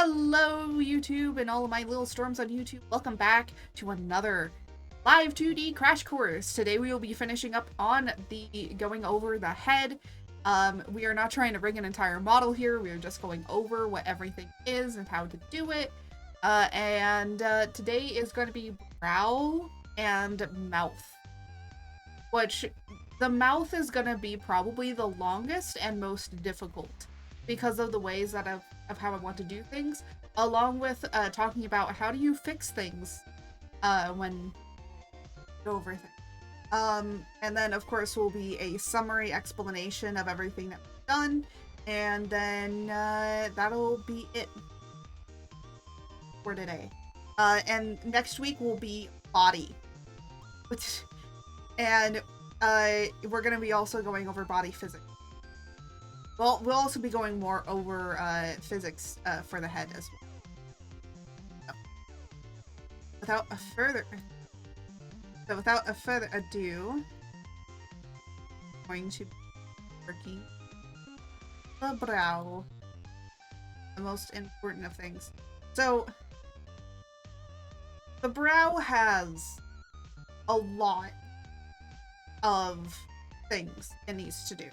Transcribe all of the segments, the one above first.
Hello, YouTube, and all of my little storms on YouTube. Welcome back to another Live2D crash course. Today we will be finishing up on the going over the head. We are not trying to rig an entire model here. We are just going over what everything is and how to do it. Today is going to be brow and mouth, which the mouth is going to be probably the longest and most difficult because of the ways that of how I want to do things, along with talking about how do you fix things when go over things. And then of course will be a summary explanation of everything that we've done, and then that'll be it for today. And next week will be body, and we're gonna be also going over body physics. Well, we'll also be going more over physics for the head as well. So, without a further ado, I'm going to be working the brow, the most important of things. So, the brow has a lot of things it needs to do.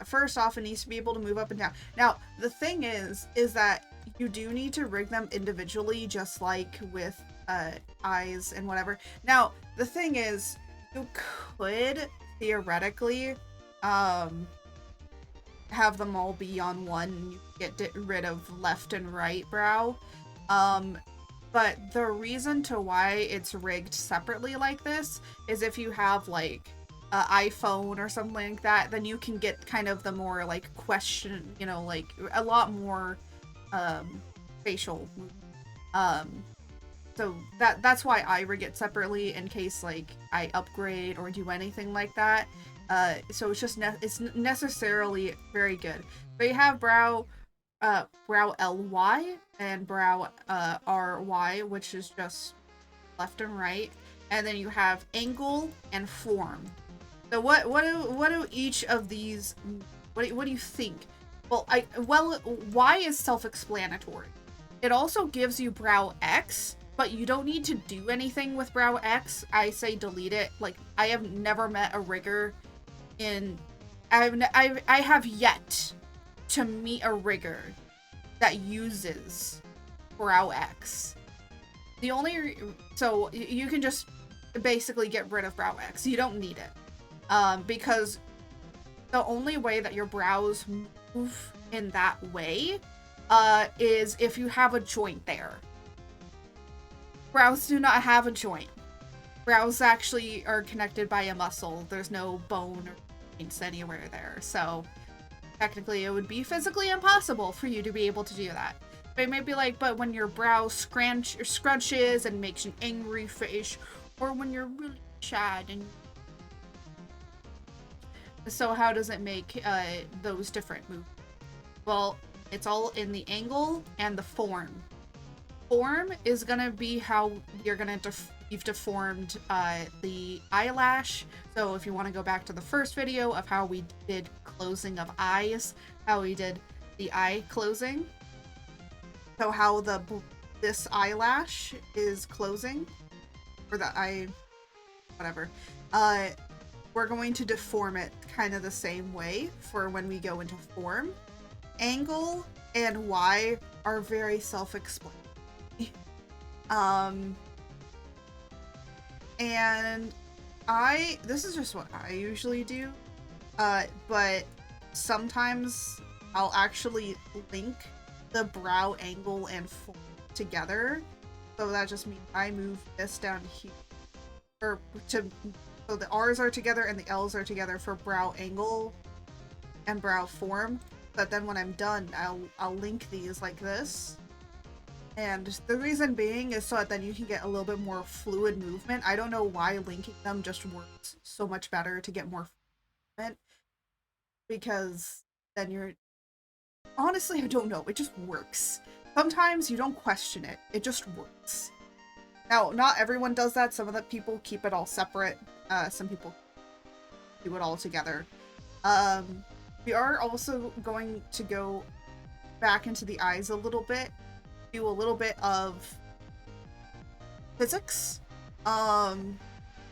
First off, it needs to be able to move up and down. Now, the thing is that you do need to rig them individually, just like with eyes and whatever. Now, the thing is, you could theoretically have them all be on one and you get rid of left and right brow. But the reason to why it's rigged separately like this is if you have like iPhone or something like that, then you can get kind of the more like question, you know, like a lot more facial. So that's why I rig it separately in case like I upgrade or do anything like that. So it's just it's necessarily very good. But you have brow LY and brow RY, which is just left and right, and then you have angle and form. So what do each of these, what do you think? Well, Y is self-explanatory. It also gives you brow X, but you don't need to do anything with brow X. I say delete it. Like, I have never met a rigger I have yet to meet a rigger that uses brow X. So you can just basically get rid of brow X. You don't need it. Because the only way that your brows move in that way is if you have a joint there. Brows do not have a joint. Brows actually are connected by a muscle. There's no bone or joints anywhere there. So technically it would be physically impossible for you to be able to do that. But it may be like, but when your brow scrunches and makes an angry face, or when you're really sad and so how does it make those different moves? Well, it's all in the angle and the form. Form is gonna be how you're gonna you've deformed the eyelash. So if you want to go back to the first video of how we did closing of eyes, how we did the eye closing. So how this eyelash is closing, or the eye, whatever. We're going to deform it kind of the same way for when we go into form. Angle and Y are very self-explanatory. And this is just what I usually do, but sometimes I'll actually link the brow angle and form together. So that just means I move this down here, so the R's are together and the L's are together for brow angle and brow form. But then when I'm done, I'll link these like this. And the reason being is so that then you can get a little bit more fluid movement. I don't know why linking them just works so much better to get more movement. Because then you're... Honestly, I don't know. It just works. Sometimes you don't question it. It just works. Now, not everyone does that. Some of the people keep it all separate. Some people do it all together. We are also going to go back into the eyes a little bit, do a little bit of physics.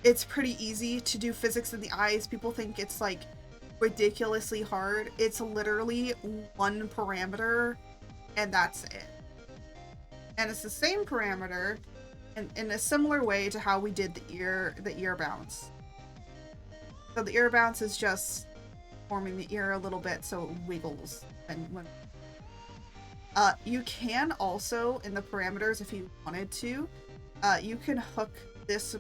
It's pretty easy to do physics in the eyes. People think it's like ridiculously hard. It's literally one parameter and that's it. And it's the same parameter in a similar way to how we did the ear bounce. So the ear bounce is just forming the ear a little bit so it wiggles. And when you can also, in the parameters, if you wanted to, you can hook this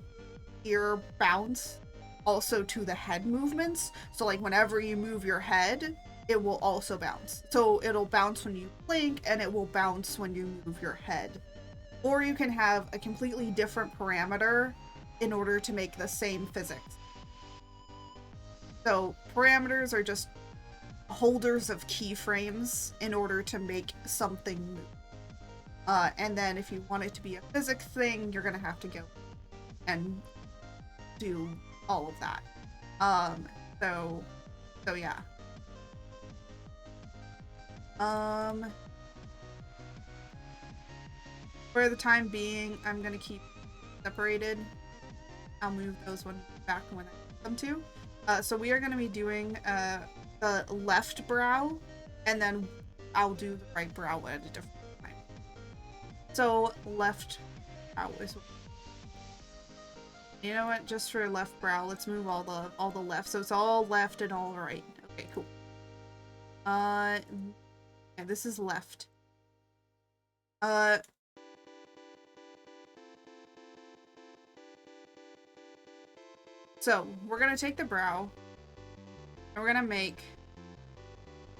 ear bounce also to the head movements. So like whenever you move your head, it will also bounce. So it'll bounce when you blink and it will bounce when you move your head. Or you can have a completely different parameter in order to make the same physics. So parameters are just holders of keyframes in order to make something move. And then if you want it to be a physics thing, you're gonna have to go and do all of that. So yeah. For the time being, I'm gonna keep separated. I'll move those one back when I want them to. So we are gonna be doing the left brow, and then I'll do the right brow at a different time. So left brow is. You know what? Just for left brow, let's move all the left. So it's all left and all right. Okay, cool. Yeah, this is left. So we're gonna take the brow and we're gonna make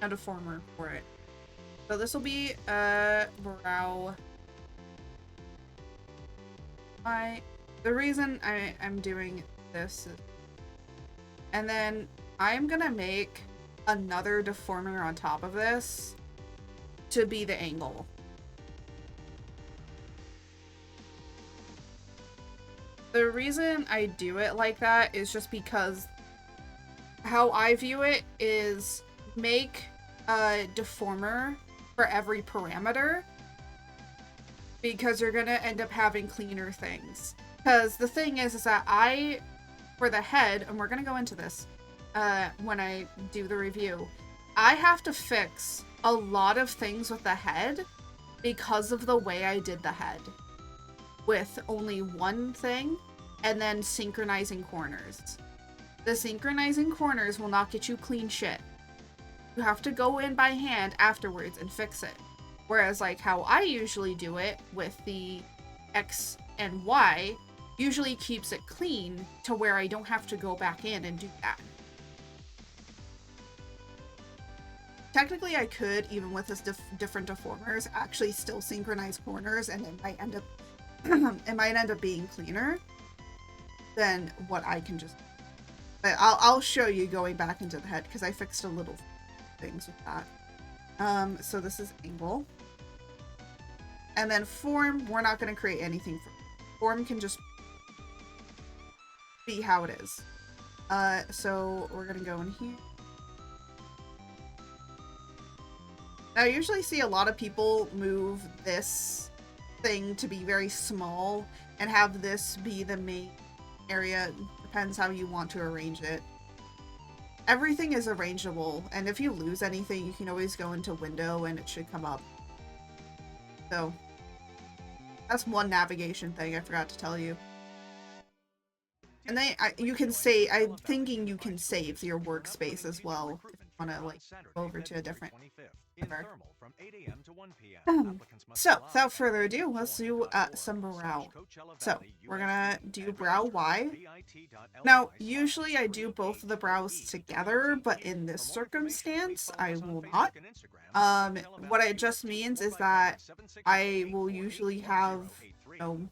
a deformer for it. So this will be a brow. The reason I'm doing this is, and then I'm gonna make another deformer on top of this to be the angle. The reason I do it like that is just because how I view it is make a deformer for every parameter, because you're gonna end up having cleaner things. Because the thing is that for the head, and we're gonna go into this when I do the review, I have to fix a lot of things with the head because of the way I did the head. With only one thing, and then synchronizing corners. The synchronizing corners will not get you clean shit. You have to go in by hand afterwards and fix it. Whereas like how I usually do it with the X and Y usually keeps it clean to where I don't have to go back in and do that. Technically I could, even with this different deformers, actually still synchronize corners, and it might end up being cleaner than what I can just. But I'll show you going back into the head because I fixed a little things with that. So this is angle, and then form. We're not going to create anything for form. Can just be how it is. So we're gonna go in here. Now, I usually see a lot of people move this thing to be very small and have this be the main area. Depends how you want to arrange it. Everything is arrangeable, and if you lose anything, you can always go into window and it should come up. So that's one navigation thing I forgot to tell you. And then you can say, I'm thinking you can save your workspace as well if you want to like go over to a different. So without further ado, let's do some brow. So we're gonna do brow Y. Now usually I do both of the brows together, but in this circumstance I will not. What it just means is that I will usually have, you know,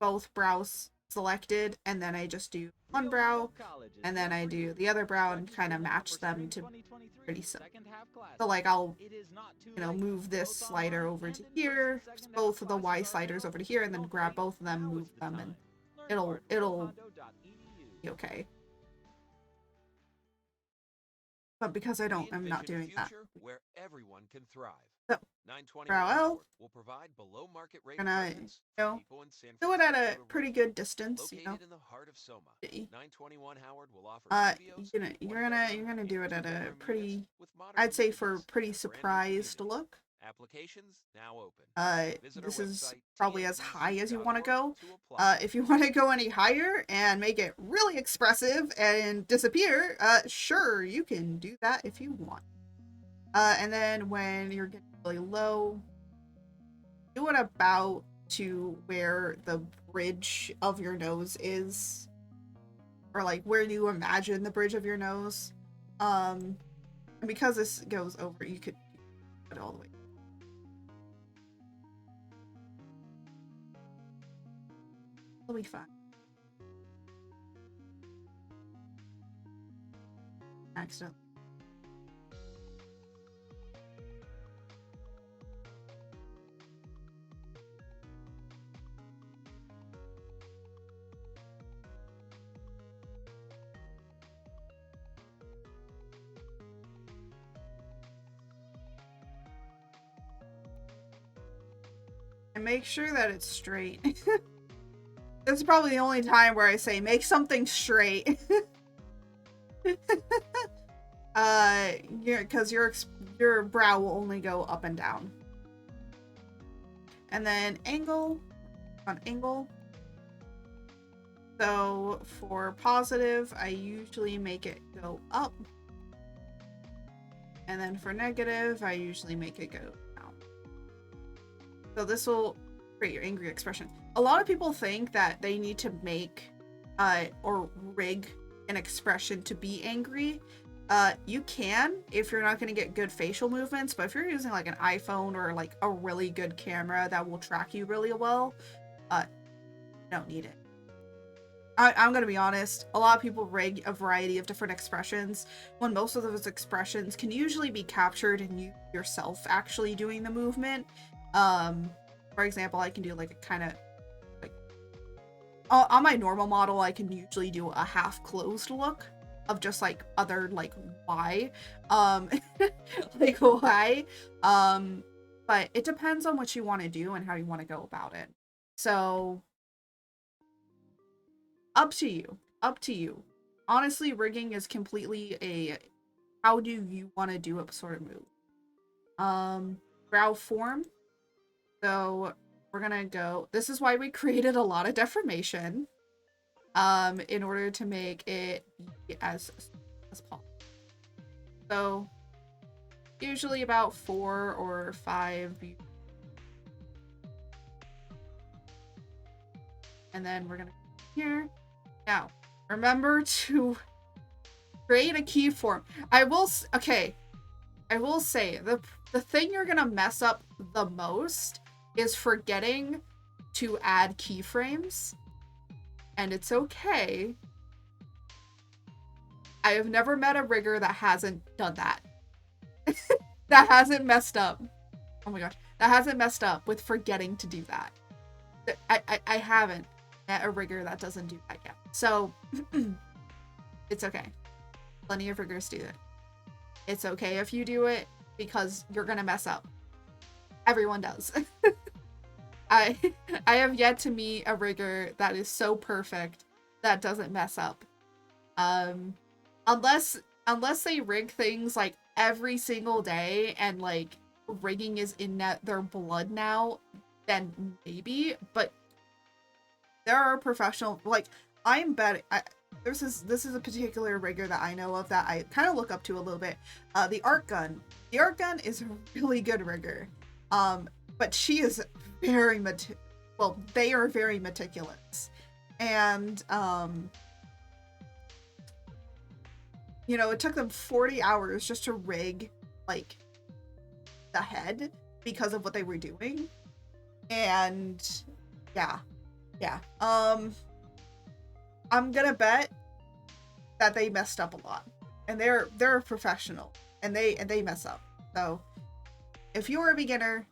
both brows selected, and then I just do one brow, and then I do the other brow and kind of match them to pretty simple. So like I'll, you know, move this slider over to here, both of the Y sliders over to here, and then grab both of them, move them, and it'll be okay. but because I'm not doing that. Where everyone can thrive. So, 921 brow L, Howard will provide below market rate gonna, apartments for people in San do it at Francisco a to pretty rent. good distance, Located in the heart of Soma, 921 Howard will offer studios, you're one-bedroom, gonna do and it at a two-bedroom units pretty, with modern I'd say for amenities pretty and a brand new surprised community. look. Applications now open. Visit our This is website probably as high as you want to tndc.org go. to apply. If you want to go any higher and make it really expressive and disappear, sure, you can do that if you want. And then when you're getting really low, do it about to where the bridge of your nose is, or like where you imagine the bridge of your nose. And because this goes over, you could put it all the way. It'll be fine. Accident. And make sure that it's straight. This is probably the only time where I say make something straight. Because your brow will only go up and down. And then angle on angle. So for positive, I usually make it go up. And then for negative, I usually make it go down. So this will create your angry expression. A lot of people think that they need to make or rig an expression to be angry. You can if you're not going to get good facial movements, but if you're using like an iPhone or like a really good camera that will track you really well, you don't need it. I'm going to be honest, a lot of people rig a variety of different expressions when most of those expressions can usually be captured in you yourself actually doing the movement. For example, I can do like a kind of like on my normal model, I can usually do a half closed look of just like other like why like why but it depends on what you want to do and how you want to go about it. So up to you. Honestly, rigging is completely a how do you want to do it sort of move. Brow form, so we're gonna go, this is why we created a lot of deformation in order to make it be as possible. So usually about 4 or 5, and then we're gonna here. Now remember to create a keyform. I will say the thing you're gonna mess up the most is forgetting to add keyframes, and it's okay. I have never met a rigger that hasn't done that. That hasn't messed up. Oh my gosh, that hasn't messed up with forgetting to do that. I haven't met a rigger that doesn't do that yet. So it's okay. Plenty of riggers do it. It's okay if you do it because you're gonna mess up. Everyone does. I have yet to meet a rigger that is so perfect that doesn't mess up. Unless they rig things like every single day and like rigging is in their blood now, then maybe. But there are professional, like I'm betting. This is a particular rigger that I know of that I kind of look up to a little bit. The Art Gun. The Art Gun is a really good rigger. But she is very they are very meticulous. And you know, it took them 40 hours just to rig like the head because of what they were doing. And yeah. I'm gonna bet that they messed up a lot, and they're a professional, and they mess up. So if you're a beginner,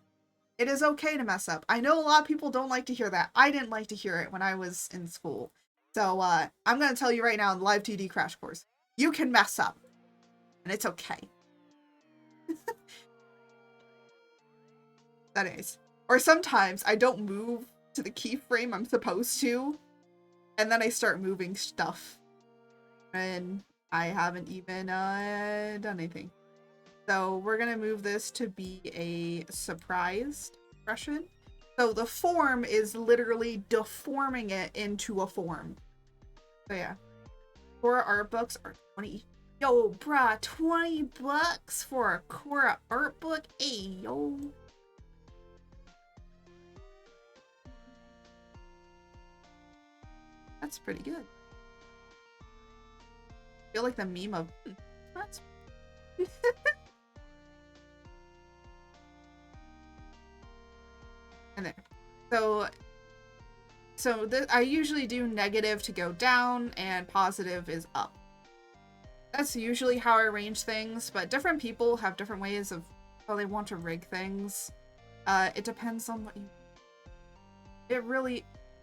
it is okay to mess up. I know a lot of people don't like to hear that. I didn't like to hear it when I was in school. So I'm gonna tell you right now in the Live2D crash course, you can mess up. And it's okay. Anyways. Or sometimes I don't move to the keyframe I'm supposed to, and then I start moving stuff. And I haven't even done anything. So we're gonna move this to be a surprised expression. So the form is literally deforming it into a form. So yeah. Quora art books are 20. Yo, bruh, $20 for a Quora art book? Hey, yo. That's pretty good. I feel like the meme of that's and there. So I usually do negative to go down and positive is up. That's usually how I arrange things, but different people have different ways of how they want to rig things. It depends on what you...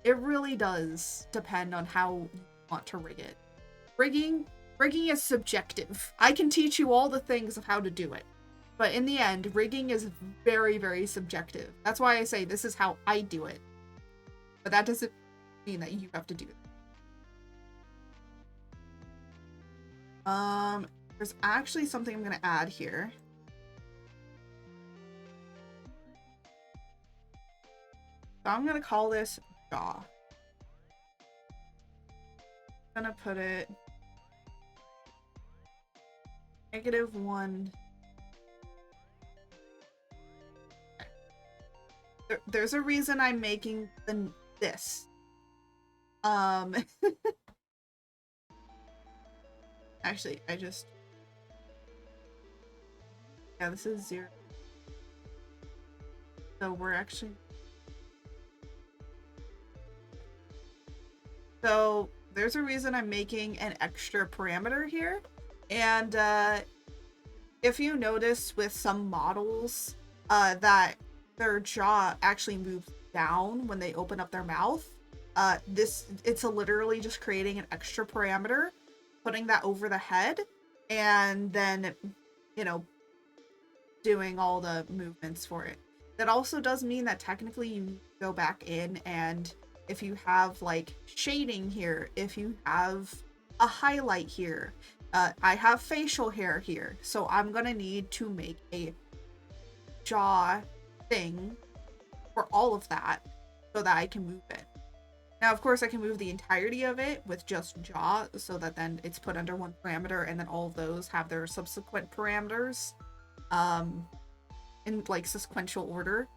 It really does depend on how you want to rig it. Rigging is subjective. I can teach you all the things of how to do it. But in the end, rigging is very, very subjective. That's why I say this is how I do it. But that doesn't mean that you have to do it. There's actually something I'm gonna add here. So I'm gonna call this jaw. I'm gonna put it -1. There's a reason I'm making this. Actually, yeah, this is 0. So we're actually... So there's a reason I'm making an extra parameter here. And if you notice with some models that their jaw actually moves down when they open up their mouth, it's literally just creating an extra parameter, putting that over the head, and then, you know, doing all the movements for it. That also does mean that technically you go back in, and if you have like shading here, if you have a highlight here, I have facial hair here, so I'm gonna need to make a jaw thing for all of that so that I can move it. Now, of course, I can move the entirety of it with just jaw, so that then it's put under one parameter, and then all of those have their subsequent parameters in like sequential order,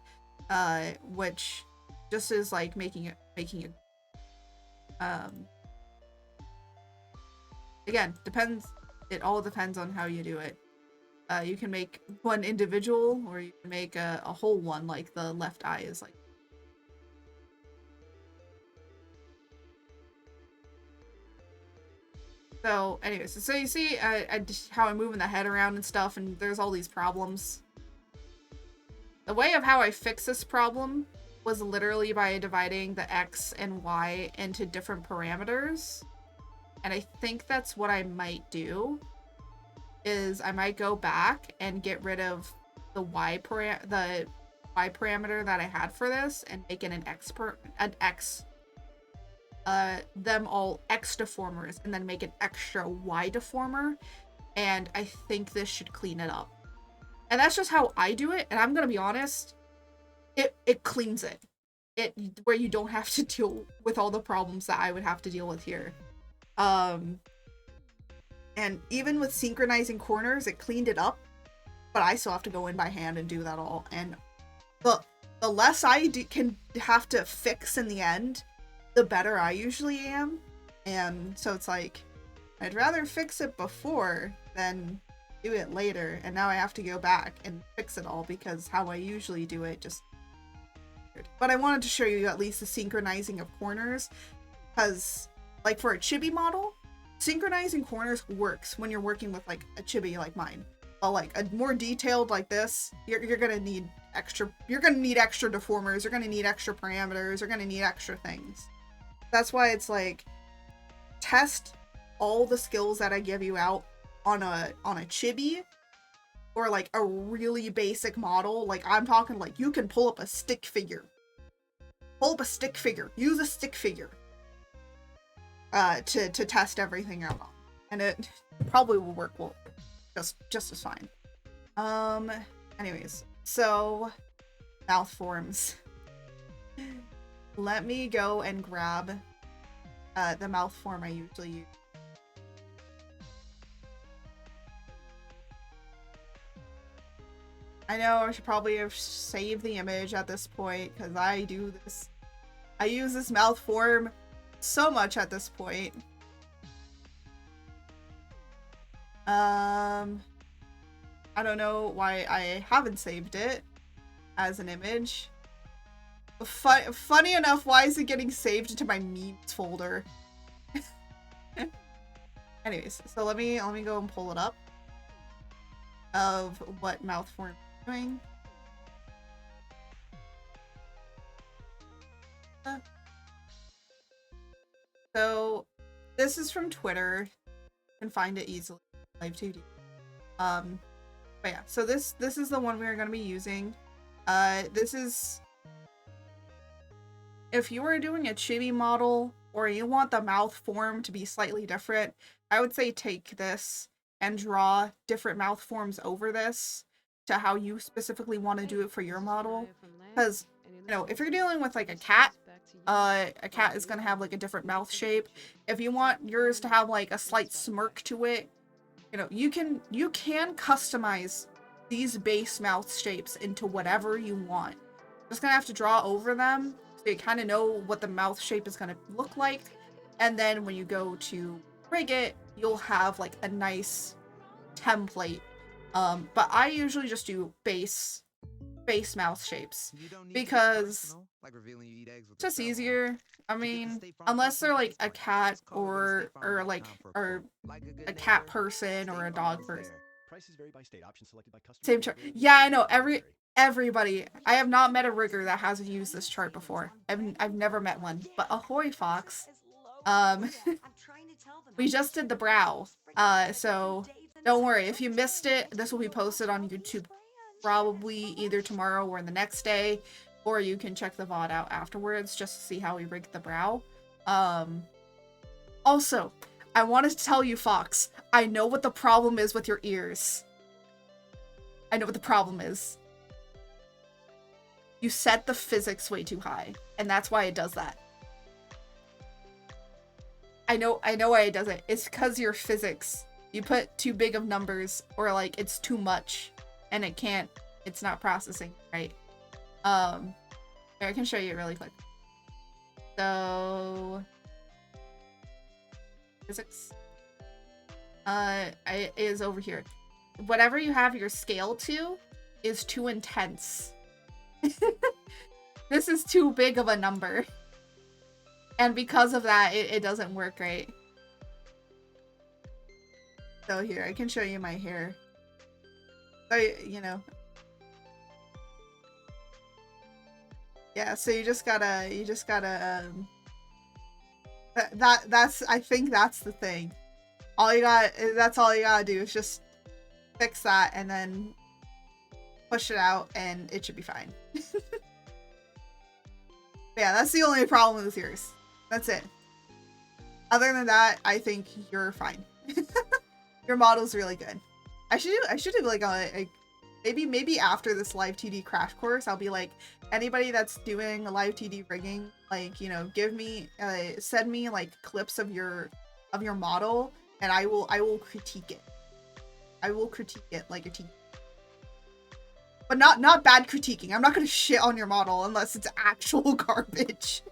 which just is like making it again, it all depends on how you do it. You can make one individual, or you can make a whole one, like the left eye is like. So anyways, so you see how I'm moving the head around and stuff, and there's all these problems. The way of how I fix this problem was literally by dividing the X and Y into different parameters. And I think that's what I might do, is I might go back and get rid of the Y parameter that I had for this and make it an X, them all X deformers, and then make an extra Y deformer, and I think this should clean it up. And that's just how I do it, and I'm gonna be honest, it cleans it. Where you don't have to deal with all the problems that I would have to deal with here. And even with synchronizing corners, it cleaned it up, but I still have to go in by hand and do that all. And the less I can have to fix in the end, the better I usually am. And so it's like, I'd rather fix it before than do it later. And now I have to go back and fix it all, because how I usually do it just... But I wanted to show you at least the synchronizing of corners, because like for a chibi model, synchronizing corners works when you're working with like a chibi like mine. But like a more detailed like this, you're gonna need extra deformers, you're gonna need extra parameters, you're gonna need extra things. That's why it's like, test all the skills that I give you out on a chibi or like a really basic model, like I'm talking like you can pull up a stick figure. Pull up a stick figure. Use a stick figure to test everything out on. And it probably will work well, just as fine. Anyways, so mouth forms. Let me go and grab the mouth form I usually use. I know I should probably have saved the image at this point because I do this. I use this mouth form so much at this point. I don't know why I haven't saved it as an image. Funny enough, why is it getting saved into my memes folder? Anyways, so let me go and pull it up of what mouth form is doing. So this is from Twitter. You can find it easily. Live2D. But yeah, so this is the one we're going to be using. This is if you were doing a chibi model or you want the mouth form to be slightly different, I would say take this and draw different mouth forms over this to how you specifically want to do it for your model. Because, you know, if you're dealing with like a cat is going to have like a different mouth shape. If you want yours to have like a slight smirk to it, you know, you can customize these base mouth shapes into whatever you want. Just gonna have to draw over them so you kind of know what the mouth shape is gonna look like, and then when you go to rig it, you'll have like a nice template. But I usually just do base mouth shapes because it's just easier. I mean, unless they're like a cat or a cat person or a dog person. Same chart. Yeah, I know. Everybody. I have not met a rigger that hasn't used this chart before. I've never met one. But ahoy, Fox. We just did the brow. So don't worry. If you missed it, this will be posted on YouTube probably either tomorrow or the next day, or you can check the VOD out afterwards just to see how we rigged the brow. Also, I wanted to tell you, Fox, I know what the problem is with your ears. I know what the problem is. You set the physics way too high, and that's why it does that. I know why it does it. It's because your physics. You put too big of numbers, or like it's too much, and it's not processing right. Here, I can show you really quick. So physics is over here. Whatever you have your scale to is too intense. This is too big of a number. And because of that, it doesn't work right. So here, I can show you my hair. So, you know. Yeah, so you just gotta, I think that's the thing. That's all you gotta do is just fix that and then push it out and it should be fine. Yeah, that's the only problem with yours. That's it. Other than that, I think you're fine. Your model's really good. I should do like a maybe after this Live2D crash course, I'll be like, anybody that's doing a Live2D rigging, like, you know, send me like clips of your model, and I will critique it. I will critique it like a teacher. But not bad critiquing. I'm not gonna shit on your model unless it's actual garbage.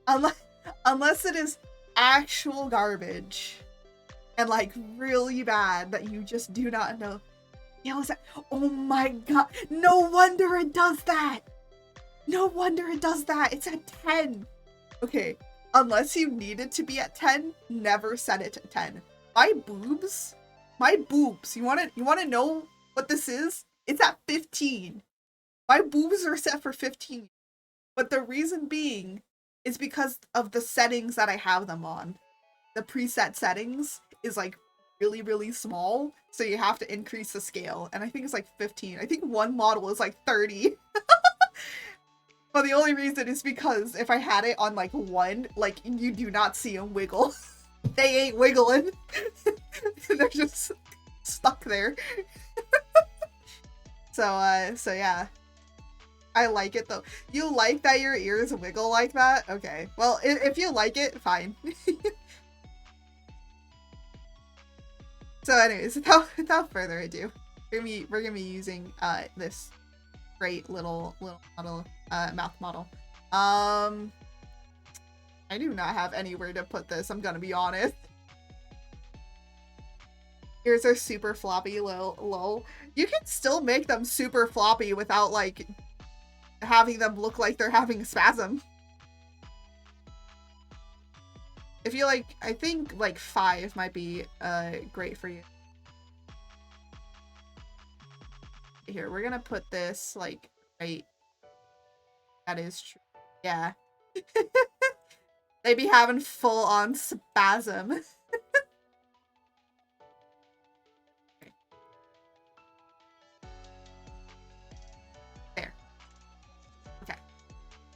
Unless it is actual garbage. And like really bad that you just do not know. Yeah, was that? Oh my god. No wonder it does that. No wonder it does that. It's at 10. Okay. Unless you need it to be at 10, never set it to 10. My boobs. You wanna know what this is? It's at 15. My boobs are set for 15. But the reason being is because of the settings that I have them on. The preset settings is like really, really small, so you have to increase the scale. And I think it's like 15. I think one model is like 30. But the only reason is because if I had it on like one, like you do not see them wiggle. They ain't wiggling. They're just stuck there. So yeah. I like it though. You like that your ears wiggle like that? Okay. Well, if you like it, fine. So anyways, without further ado, we're gonna be using this great little model, mouth model. I do not have anywhere to put this, I'm gonna be honest. Ears are super floppy, lol. You can still make them super floppy without like having them look like they're having a spasm. If you like, I think like 5 might be great for you. Here, we're gonna put this like right. That is true. Yeah. They be having full on spasm. Okay. There. Okay.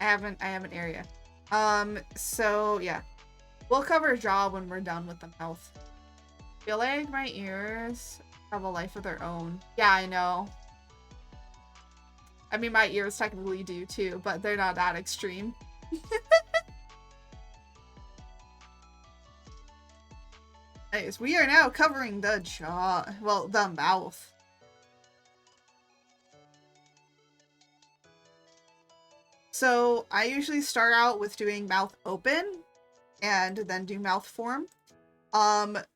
I have an area. So yeah. We'll cover jaw when we're done with the mouth. I feel like my ears have a life of their own. Yeah, I know. I mean, my ears technically do too, but they're not that extreme. Anyways, we are now covering the jaw. Well, the mouth. So I usually start out with doing mouth open and then do mouth form. But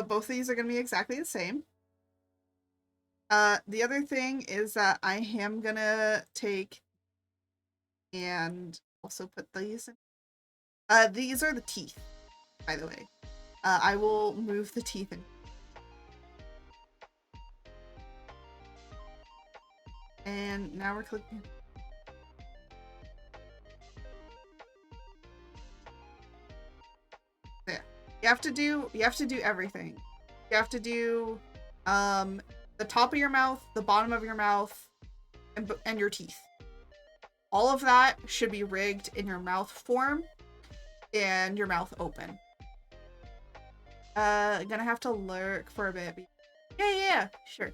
both of these are going to be exactly the same. The other thing is that I am going to take and also put these in. These are the teeth, by the way. I will move the teeth in. And now we're clicking. There. You have to do everything. You have to do the top of your mouth, the bottom of your mouth, and your teeth. All of that should be rigged in your mouth form and your mouth open. Gonna have to lurk for a bit. Yeah, sure.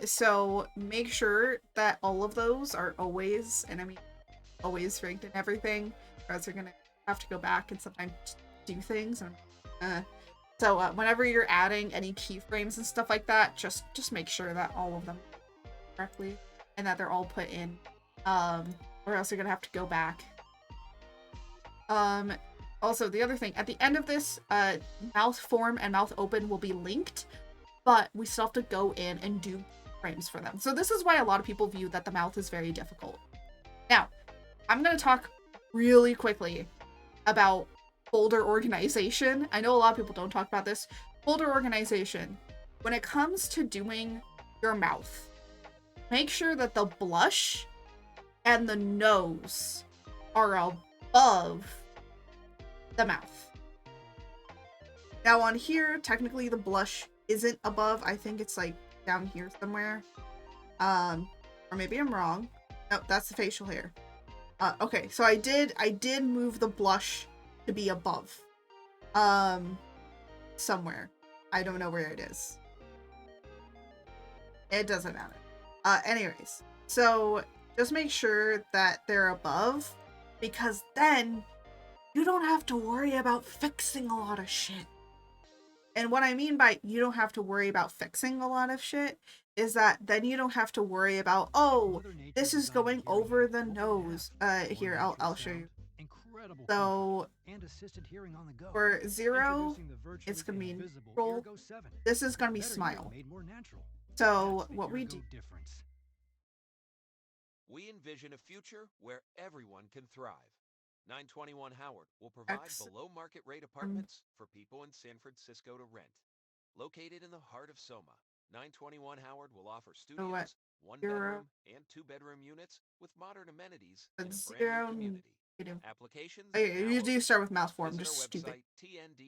So make sure that all of those are always, and I mean always rigged and everything, or else you're gonna have to go back and sometimes do things. So whenever you're adding any keyframes and stuff like that, just make sure that all of them are correctly and that they're all put in, or else you're gonna have to go back. Also, the other thing, at the end of this, mouth form and mouth open will be linked, but we still have to go in and do frames for them. So this is why a lot of people view that the mouth is very difficult. Now, I'm going to talk really quickly about folder organization. I know a lot of people don't talk about this. Folder organization. When it comes to doing your mouth, make sure that the blush and the nose are above the mouth. Now on here, technically the blush isn't above. I think it's like down here somewhere. Or maybe I'm wrong. Nope, that's the facial hair. Okay, so I did move the blush to be above. Somewhere. I don't know where it is. It doesn't matter. Anyways, so just make sure that they're above, because then you don't have to worry about fixing a lot of shit. And what I mean by you don't have to worry about fixing a lot of shit is that then you don't have to worry about, oh, this is going over the nose. Here, I'll show you. So for 0, it's gonna be neutral. This is gonna be smile. So what we do. We envision a future where everyone can thrive. 921 Howard will provide below-market rate apartments for people in San Francisco to rent. Located in the heart of Soma, 921 Howard will offer studios, 1-bedroom and 2-bedroom units with modern amenities in a brand new community. You do. Applications Oh, yeah, you do start with mouth form, Visit just our stupid.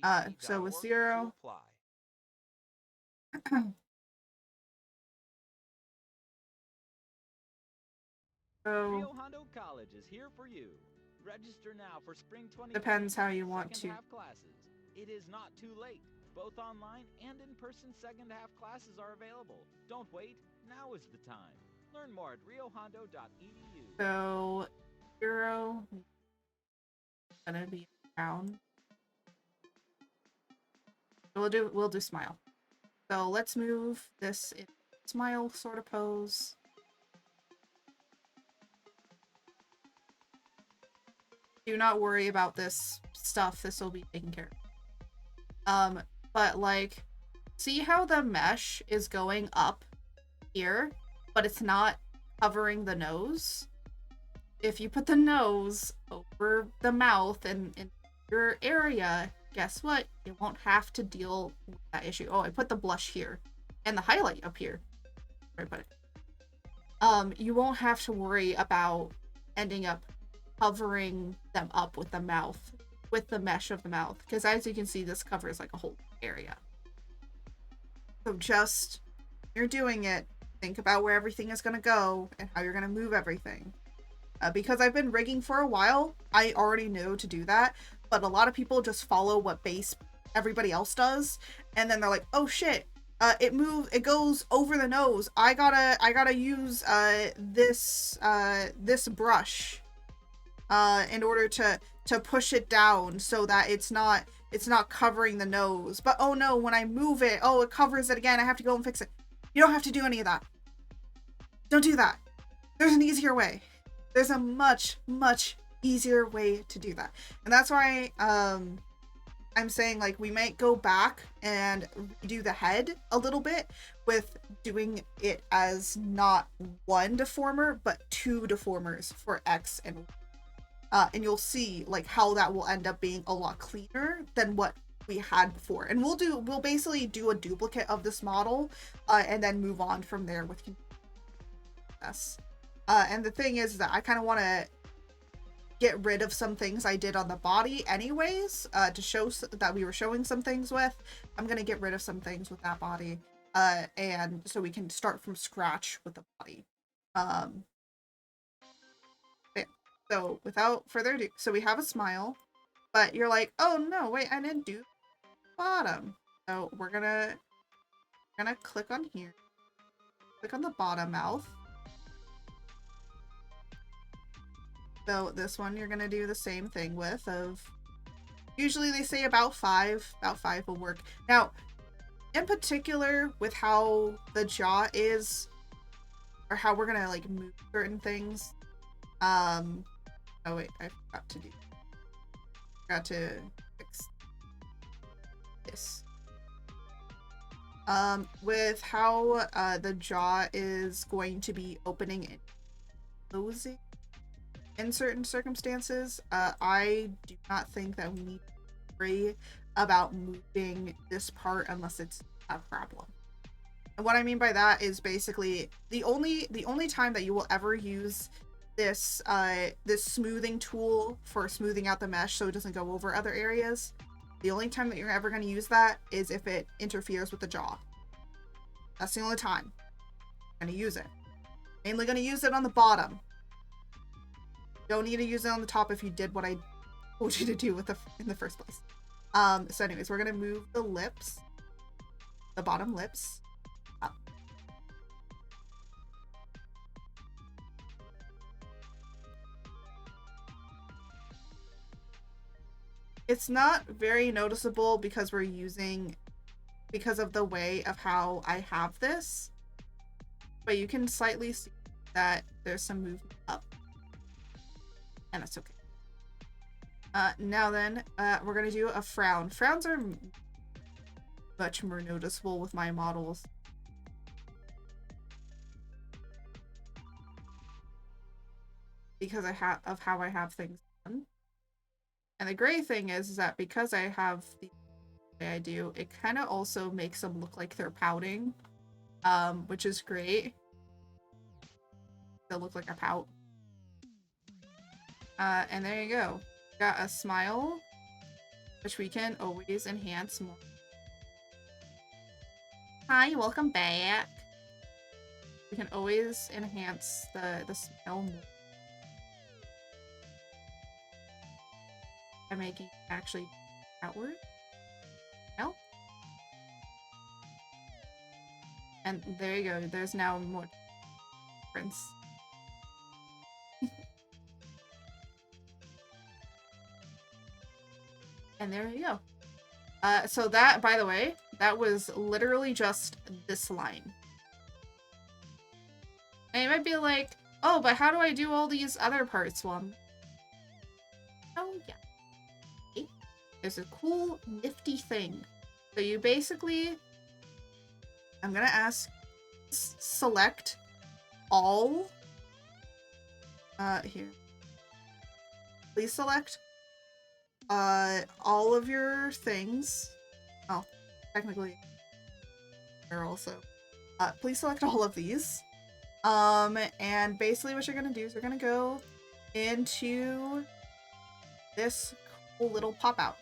website, So with tndc.org 0. to apply. So Rio Hondo College is here for you. Register now for spring 2020. depends how you want second to. half classes. It is not too late. Both online and in-person second half classes are available. Don't wait. Now is the time. Learn more at riohondo.edu. So 0 gonna be down. We'll do smile. So let's move this in smile sort of pose. Do not worry about this stuff. This will be taken care of. But like, see how the mesh is going up here, but it's not covering the nose? If you put the nose over the mouth and in your area, guess what? You won't have to deal with that issue. Oh, I put the blush here and the highlight up here. Where I put it. You won't have to worry about ending up covering them up with the mouth, with the mesh of the mouth, because as you can see, this covers like a whole area. So just, you're doing it, think about where everything is going to go and how you're going to move everything. Because I've been rigging for a while, I already know to do that, but a lot of people just follow what base everybody else does, and then they're like, oh shit, it goes over the nose. I gotta use this brush in order to push it down so that it's not covering the nose. But oh no, when I move it, oh, it covers it again. I have to go and fix it. You don't have to do any of that. Don't do that. There's an easier way. There's a much, much easier way to do that. And that's why I'm saying, like, we might go back and redo the head a little bit with doing it as not one deformer, but 2 deformers for X and Y. And you'll see like how that will end up being a lot cleaner than what we had before. And we'll basically do a duplicate of this model and then move on from there with this. And the thing is that I kind of want to get rid of some things I did on the body anyways, to show that we were showing some things with. I'm going to get rid of some things with that body, and so we can start from scratch with the body. Yeah. So without further ado, so we have a smile, but you're like, oh no, wait, I didn't do bottom. So we're gonna click on here, click on the bottom mouth. So this one you're gonna do the same thing with, of usually they say about 5 will work. Now, in particular with how the jaw is, or how we're gonna like move certain things. Oh wait, I forgot to fix this. With how the jaw is going to be opening and closing in certain circumstances, I do not think that we need to worry about moving this part unless it's a problem. And what I mean by that is basically the only time that you will ever use this this smoothing tool for smoothing out the mesh so it doesn't go over other areas. The only time that you're ever going to use that is if it interferes with the jaw. That's the only time I'm going to use it. Mainly going to use it on the bottom. Don't need to use it on the top if you did what I told you to do with in the first place. So anyways, we're going to move the lips, the bottom lips, up. It's not very noticeable because because of the way of how I have this, but you can slightly see that there's some movement up, and that's okay. Now then, we're gonna do a frown. Frowns are much more noticeable with my models. Because of how I have things done. And the great thing is that because I have the way I do, it kind of also makes them look like they're pouting, which is great. They look like a pout. And there you go. Got a smile, which we can always enhance more. Hi, welcome back. We can always enhance the smile more by making it actually outward. No. And there you go. There's now more difference. And there you go. So that, by the way, that was literally just this line. And you might be like, oh, but how do I do all these other parts? Well, oh yeah. Okay. There's a cool, nifty thing. So you basically, I'm gonna ask, select all, here. Please select all of your things. Oh, technically, they're also. Please select all of these. And basically what you're gonna do is you're gonna go into this cool little pop-out.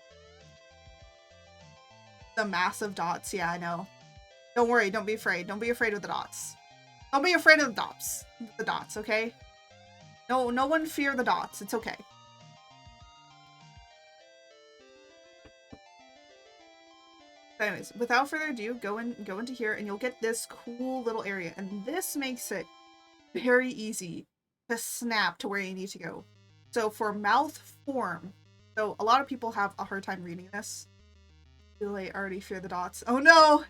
The massive dots, yeah, I know. Don't worry, don't be afraid. Don't be afraid of the dots. Don't be afraid of the dots. The dots, okay? No one fear the dots. It's okay. Anyways, without further ado, go into here and you'll get this cool little area. And this makes it very easy to snap to where you need to go. So for mouth form, so a lot of people have a hard time reading this. I already fear the dots. Oh no!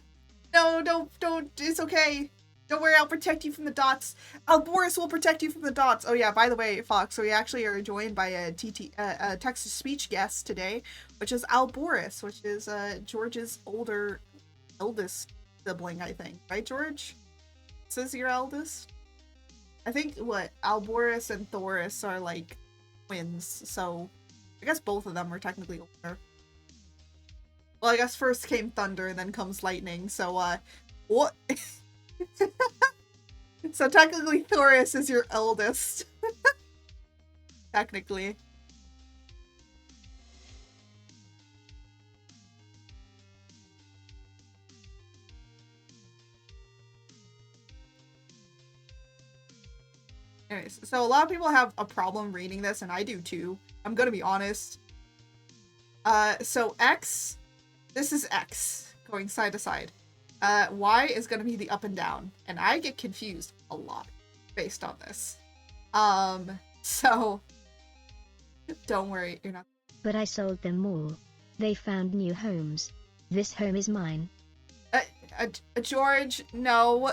No, don't, it's okay. Don't worry, I'll protect you from the dots. Alboris will protect you from the dots. Oh yeah, by the way, Fox, so we actually are joined by a text-to-speech guest today, which is Alboris, which is George's eldest sibling, I think. Right, George? This is your eldest? I think, what, Alboris and Thoris are, like, twins, so I guess both of them are technically older. Well, I guess first came thunder and then comes lightning, so, what? So technically Thoris is your eldest. Technically. Anyways, so a lot of people have a problem reading this, and I do too. I'm gonna be honest. So X, this is X, going side to side. Y is gonna be the up and down, and I get confused a lot based on this. So don't worry, you're not. But I sold them all. They found new homes. This home is mine. George, no,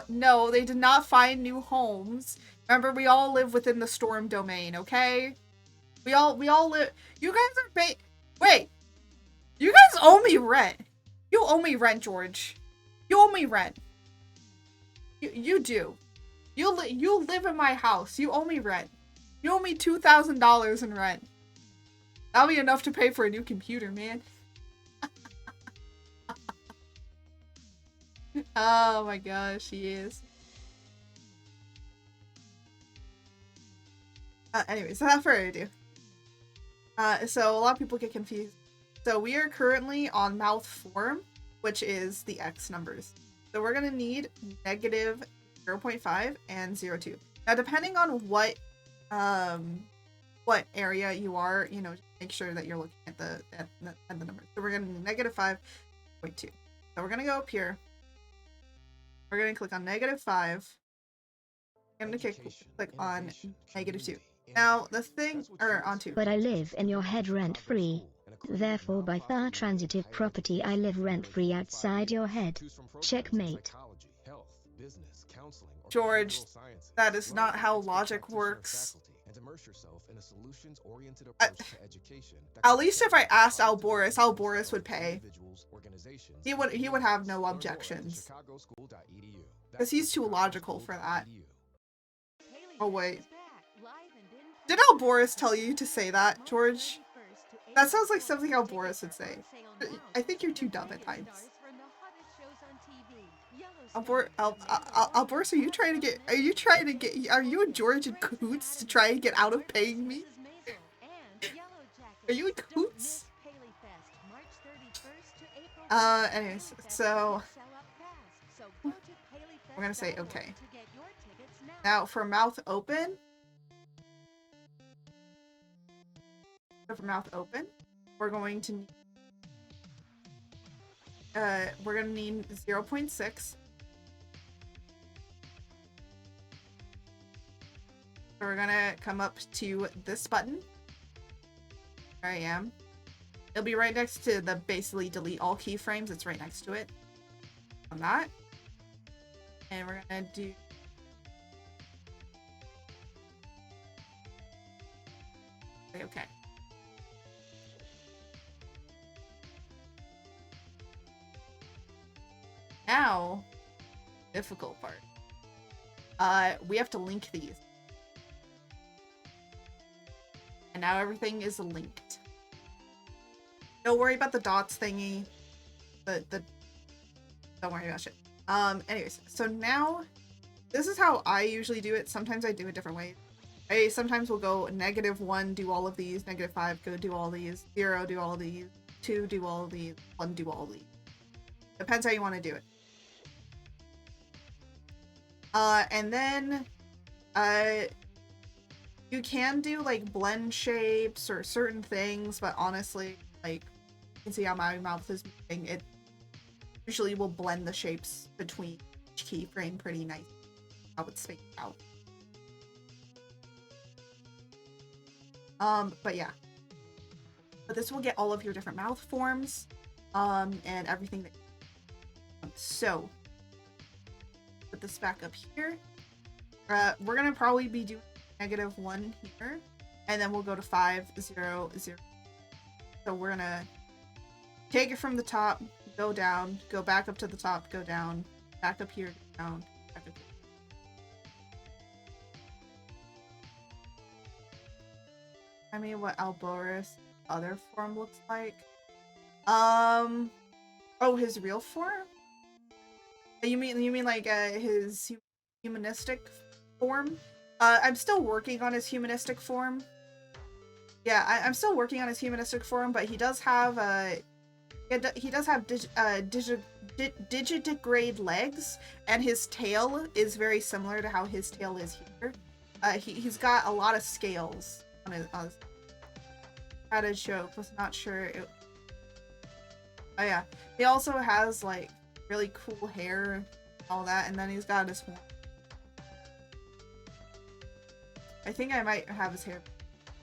they did not find new homes. Remember, we all live within the storm domain, okay? We all live. You guys are wait. You guys owe me rent. You owe me rent, George. You owe me rent. You do. You live in my house. You owe me rent. You owe me $2,000 in rent. That'll be enough to pay for a new computer, man. Oh my gosh, he is. Anyways, without further ado. So a lot of people get confused. So we are currently on mouth form, which is the X numbers. So we're gonna need negative 0.5 and 0.2. Now, depending on what area you are, you know, make sure that you're looking at the numbers. So we're gonna need negative 5.2. So we're gonna go up here. We're gonna click on negative 5. I'm gonna click on negative 2. Now the thing, or on 2. But I live in your head rent-free. Therefore, by far transitive property, I live rent-free outside your head. Checkmate. George, that is not how logic works. At least if I asked Alboris would pay. He would have no objections. Because he's too logical for that. Oh wait. Did Alboris tell you to say that, George? That sounds like something Alboris would say. I think you're too dumb at times. Alboris, are you and George in cahoots to try and get out of paying me? Are you in coots? Anyways, so we're gonna say okay. Now for mouth open. For mouth open, we're going to need we're gonna need 0.6. So we're gonna come up to this button. There I am. It'll be right next to the basically delete all keyframes. It's right next to it. On that. And we're gonna do okay. Now, difficult part. We have to link these. And now everything is linked. Don't worry about the dots thingy. Don't worry about shit. Anyways, so now this is how I usually do it. Sometimes I do it different ways. I sometimes will go -1, do all of these, -5, go do all these, 0, do all these, 2, do all of these, 1, do all of these. Depends how you want to do it. And then, you can do like blend shapes or certain things, but honestly, like, you can see how my mouth is moving. It usually will blend the shapes between each keyframe pretty nice. How it's spaced out. But yeah. But this will get all of your different mouth forms, and everything that. So, put this back up here. We're gonna probably be doing -1 here, and then we'll go to 5, 0, 0. So we're gonna take it from the top, go down, go back up to the top, go down, back up here, down, back up here. I mean, what Alboris' other form looks like. Oh, his real form? You mean like his humanistic form? I'm still working on his humanistic form. Yeah, I'm still working on his humanistic form, but he does have digitigrade legs, and his tail is very similar to how his tail is here. He's got a lot of scales on his. Had a joke, was not sure. Oh yeah, he also has like really cool hair and all that, and then he's got his horn. I think I might have his hair,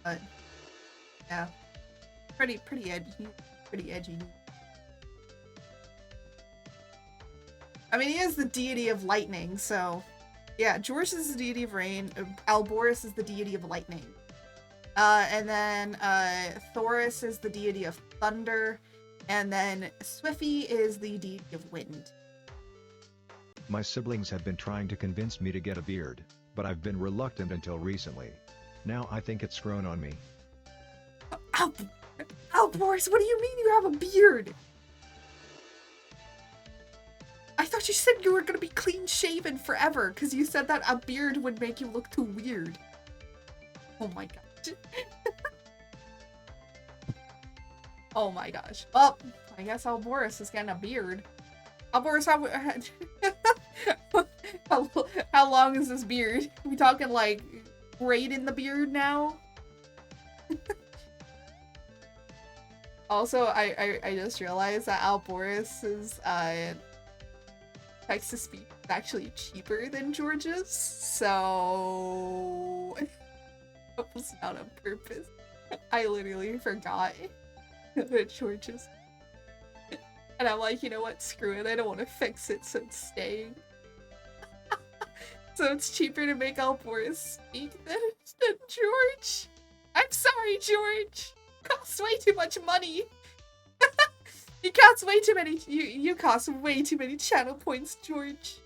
but yeah, pretty edgy. I mean, he is the deity of lightning, so yeah. George is the deity of rain. Alboris is the deity of lightning, and then Thoris is the deity of thunder, and then Swiffy is the deity of wind. My siblings have been trying to convince me to get a beard, but I've been reluctant until recently. Now I think it's grown on me. Alboris, what do you mean you have a beard? I thought you said you were gonna be clean shaven forever, because you said that a beard would make you look too weird. Oh my god. Oh my gosh. Well, I guess Alboris is getting a beard. Alboris, how long is this beard? We talking like braid in the beard now? Also, I just realized that Alboris's text to speech is actually cheaper than George's, so that was not on purpose. I literally forgot that George's. And I'm like, you know what? Screw it. I don't want to fix it, so it's staying. So it's cheaper to make Alboris speak than George. I'm sorry, George. Costs way too much money. You cost way too many. You cost way too many channel points, George.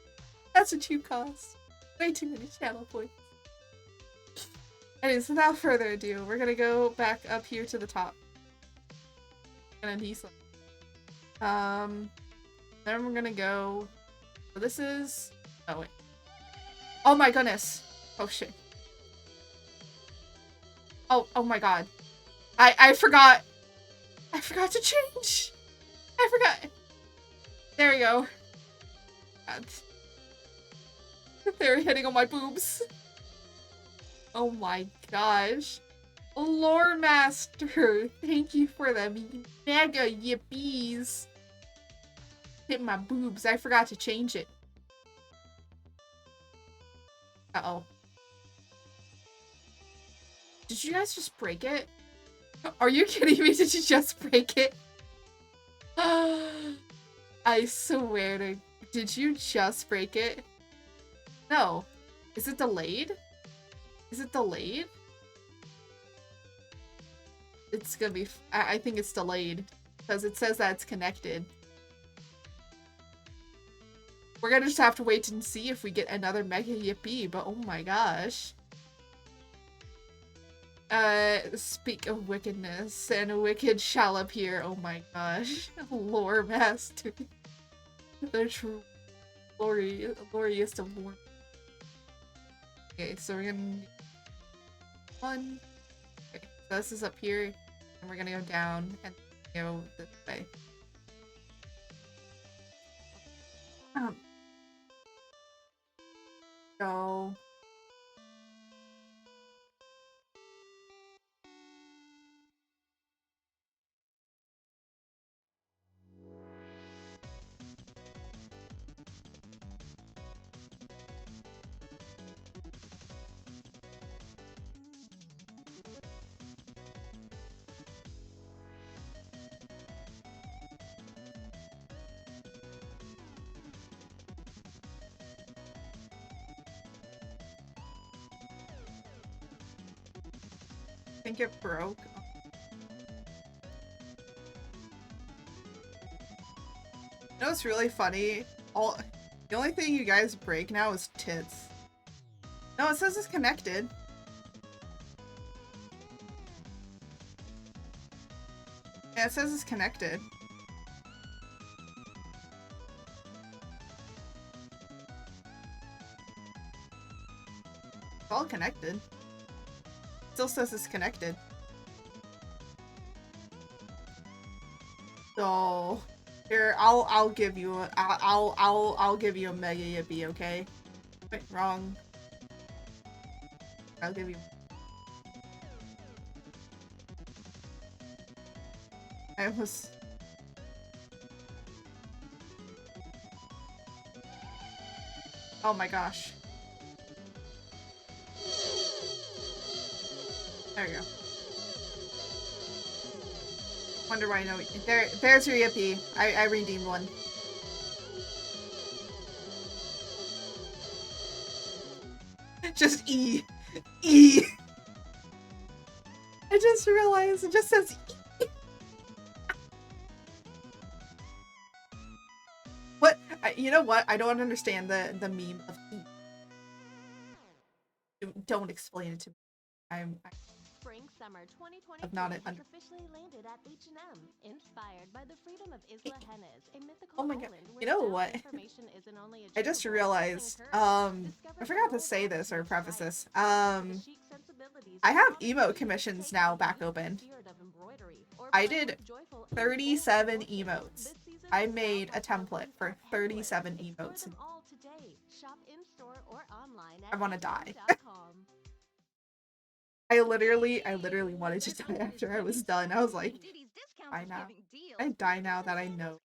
That's what you cost. Way too many channel points. Anyways, without further ado, we're gonna go back up here to the top. And then he's then we're gonna go. So this is. Oh wait. Oh my goodness. Oh shit. Oh my god. I forgot. I forgot to change. I forgot. There we go. They're hitting on my boobs. Oh my gosh. Lore Master, thank you for the mega yippies. Hit my boobs. I forgot to change it. Uh-oh. Did you guys just break it? Are you kidding me? Did you just break it? I swear to... Did you just break it? No. Is it delayed? Is it delayed? It's gonna be... I think it's delayed. Because it says that it's connected. We're gonna just have to wait and see if we get another Mega Yippee, but oh my gosh. Speak of wickedness, and a wicked shall appear. Oh my gosh. Lore Master. The true glorious of lore. Okay, so we're gonna... One. Okay, so this is up here, and we're gonna go down, and go this way. Go. I think it broke. You know what's really funny? The only thing you guys break now is tits. No, it says it's connected. Yeah, it says it's connected. It's all connected. Still says it's connected. So here, I'll give you a I'll give you a Mega Yippee, okay? Wait, wrong. I'll give you. I almost. Oh my gosh. There you go. Wonder why I know. There's your Yippee. I redeemed one. Just E. E. I just realized it just says E. What? You know what? I don't understand the meme of E. Don't explain it to me. Spring Summer 2023 I've not has officially landed at H&M, inspired by the freedom of Isla Hennes, a mythical Oh my god. island You where know what? information isn't only I just achievable, realized, but encouraged. I forgot to say this or preface this. The chic sensibilities I of have modern emote beauty commissions take now on back the open. spirit of embroidery or I play did with joyful 37 emotions. emotes. This season, I the made a South template for possibilities are endless. 37 Explore emotes. them all today. Shop in store or online I at want to die. hm.com. I literally wanted to die after I was done. I was like, die now. I die now that I know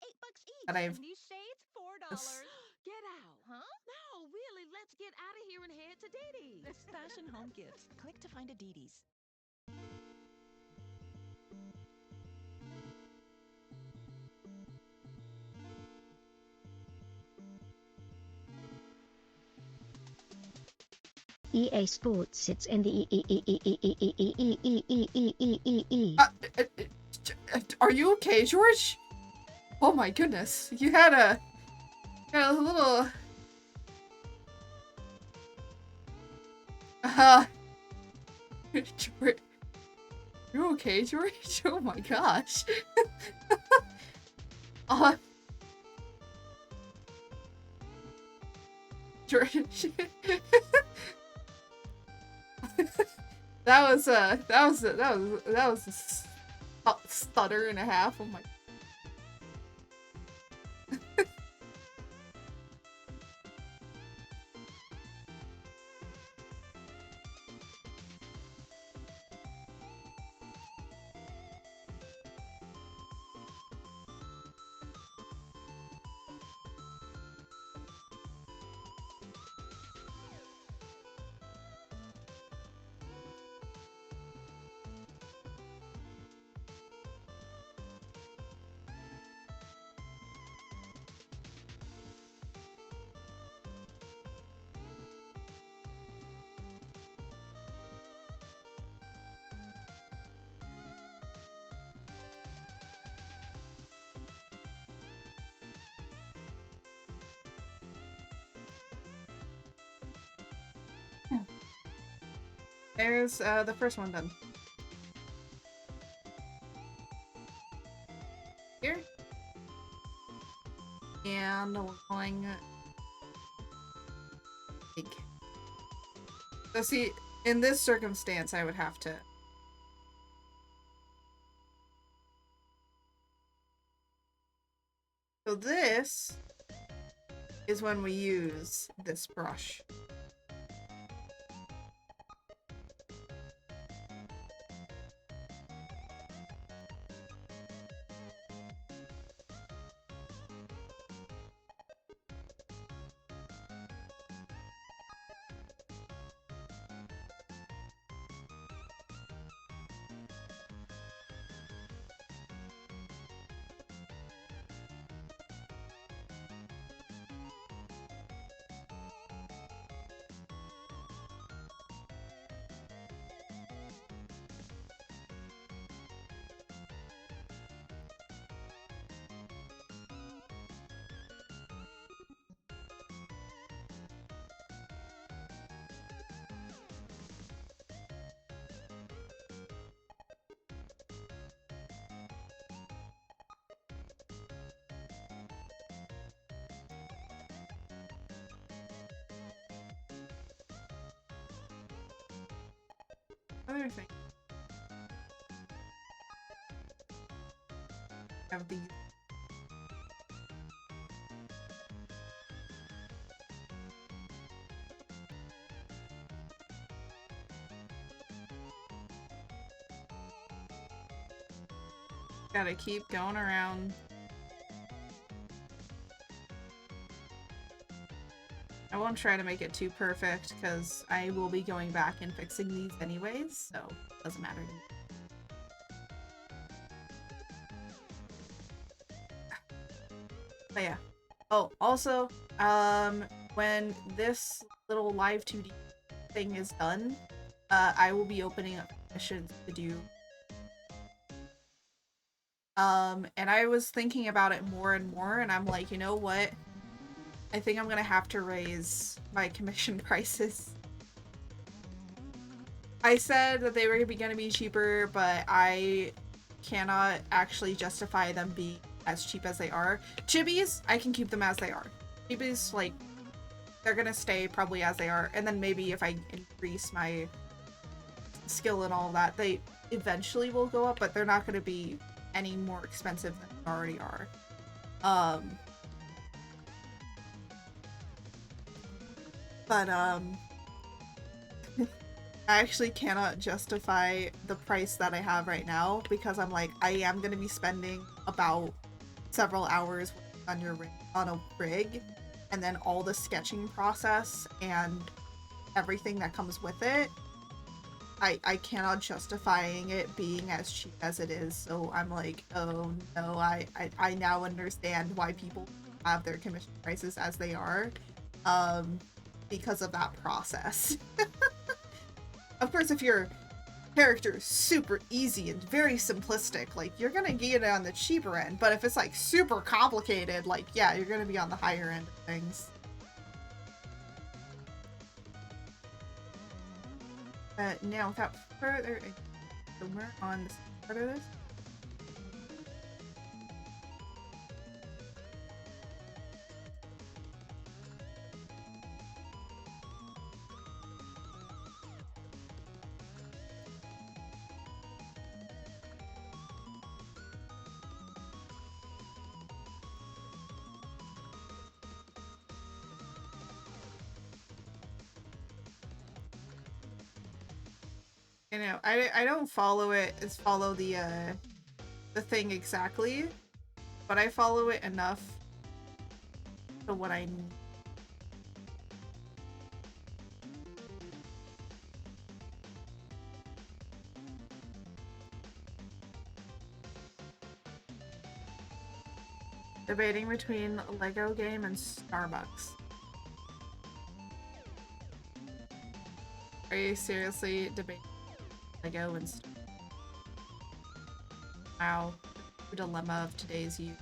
that I've. These shades $4. Get out. Huh? No, really, let's get out of here and head to Didi's. It's Fashion Home Gifts. Click to find a Didi's. EA Sports sits in the Are you okay, George? Oh my goodness, you had a little. George, you okay, George? Oh my gosh. George. That was a stutter and a half. Oh my. There's the first one done. Here. And we're going big. So see, in this circumstance, I would have to. So this is when we use this brush. Other thing. Have these. Gotta keep going around. I won't try to make it too perfect because I will be going back and fixing these anyways, so it doesn't matter to me. But yeah. Oh, also, when this little Live2D thing is done, I will be opening up missions to do. And I was thinking about it more and more, and I'm like, you know what? I think I'm gonna have to raise my commission prices. I said that they were gonna be cheaper, but I cannot actually justify them being as cheap as they are. Chibis, I can keep them as they are. Chibis, like, they're gonna stay probably as they are, and then maybe if I increase my skill and all that, they eventually will go up, but they're not gonna be any more expensive than they already are. But I actually cannot justify the price that I have right now because I'm like, I am going to be spending about several hours on a rig, and then all the sketching process and everything that comes with it. I cannot justifying it being as cheap as it is, so I'm like, oh no, I now understand why people have their commission prices as they are, because of that process. Of course, if your character is super easy and very simplistic, like, you're gonna get it on the cheaper end, but if it's like super complicated, like, yeah, you're gonna be on the higher end of things. Now, without further ado, we're on this part of this. You know, I don't follow the thing exactly, but I follow it enough to what I need. Debating between Lego game and Starbucks. Are you seriously debating Lego and Starbucks? Wow, the dilemma of today's youth.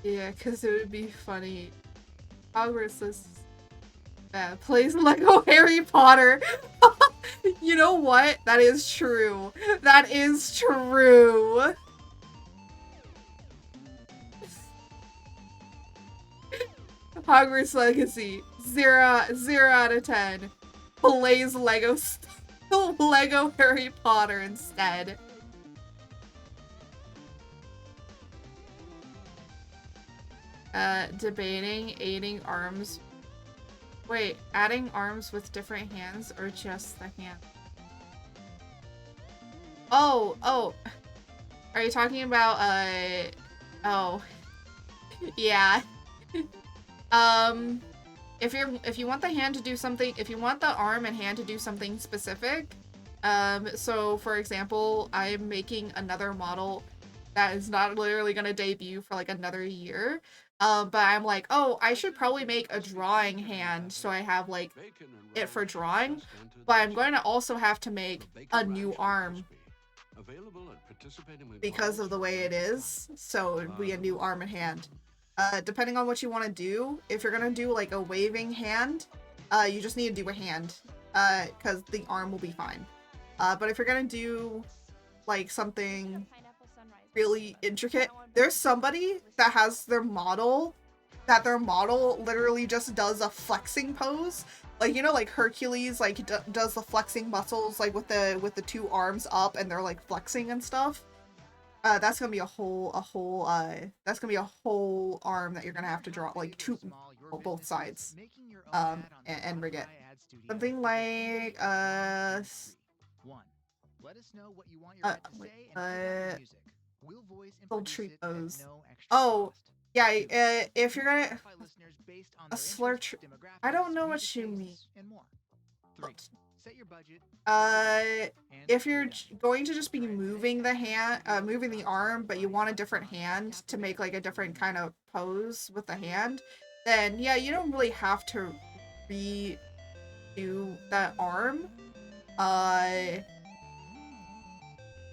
Yeah, because it would be funny. Hogwarts is plays Lego Harry Potter. You know what? That is true. That is true. Hogwarts Legacy. 0 out of 10. Plays Lego Harry Potter instead. Debating aiding arms. Wait, adding arms with different hands or just the hand? Oh. Are you talking about, oh. Yeah. If you want the hand to do something, if you want the arm and hand to do something specific, so for example, I'm making another model that is not literally gonna debut for like another year. But I'm like, oh, I should probably make a drawing hand so I have like it for drawing, but I'm going to also have to make a new arm because of the way it is, so it'd be a new arm and hand. Depending on what you want to do, if you're gonna do like a waving hand, you just need to do a hand, because the arm will be fine. But if you're gonna do like something really intricate, there's somebody that has their model literally just does a flexing pose, like, you know, like Hercules like does the flexing muscles like with the two arms up and they're like flexing and stuff. That's gonna be a whole arm that you're gonna have to draw, like both sides, and rig it. Something like sultry pose. Oh yeah, if you're gonna a slur, I don't know what you mean. If you're going to just be moving the hand, moving the arm, but you want a different hand to make like a different kind of pose with the hand, then yeah, you don't really have to redo that arm.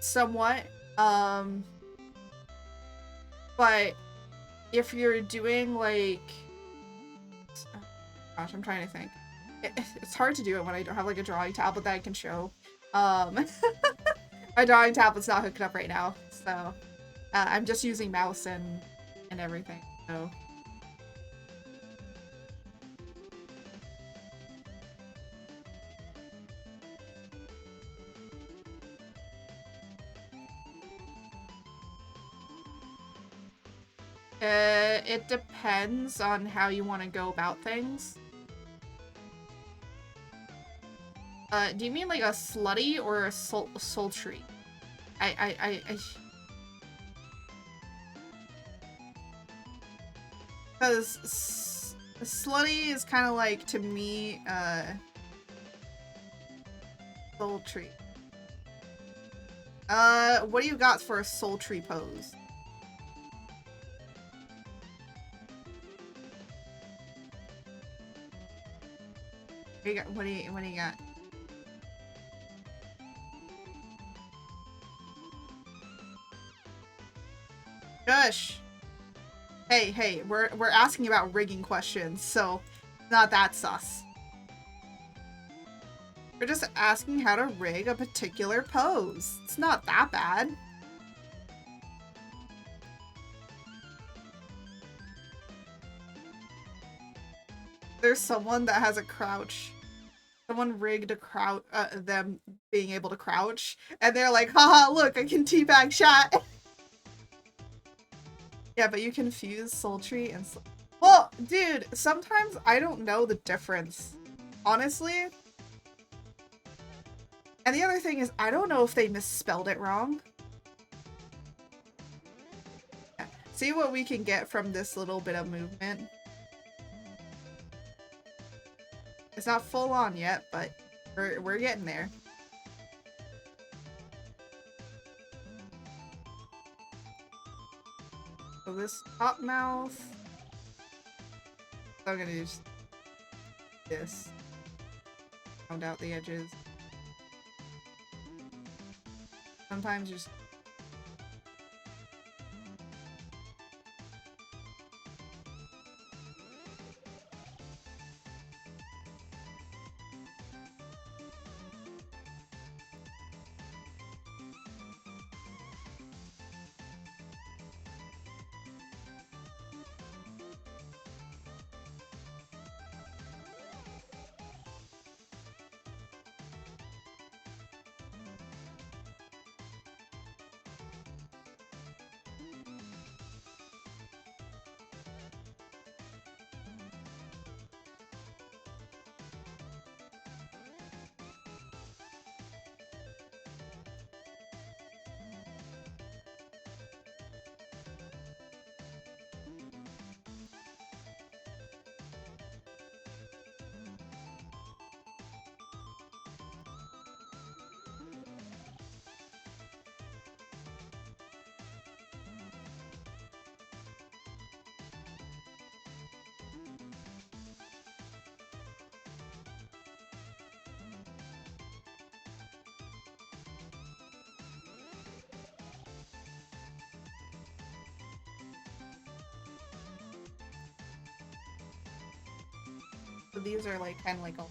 Somewhat. But if you're doing like, oh, gosh, I'm trying to think. It's hard to do it when I don't have like a drawing tablet that I can show. My drawing tablet's not hooked up right now, so I'm just using mouse and everything. So it depends on how you want to go about things. Do you mean like a slutty or a sultry? Because slutty is kind of like, to me, sultry. What do you got for a sultry pose? What do you got? Shush. Hey, we're asking about rigging questions, so not that sus. We're just asking how to rig a particular pose. It's not that bad. There's someone that has a crouch. Someone rigged a crouch, them being able to crouch, and they're like, haha, look, I can teabag chat. Yeah, but you confuse sultry and well, dude, sometimes I don't know the difference. Honestly. And the other thing is, I don't know if they misspelled it wrong. Yeah. See what we can get from this little bit of movement. It's not full on yet, but we're getting there. So this top mouth. I'm gonna use this. Round out the edges. Sometimes just so these are like kind of like all.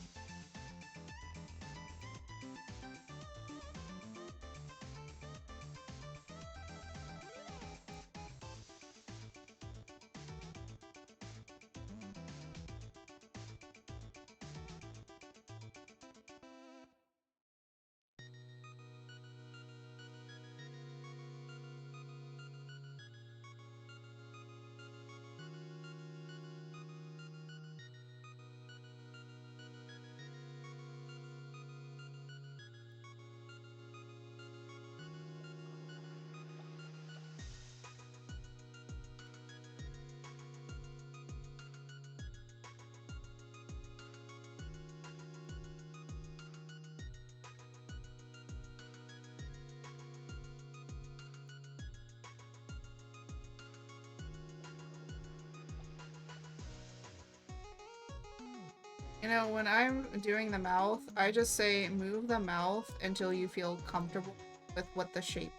You know, when I'm doing the mouth, I just say move the mouth until you feel comfortable with what the shape.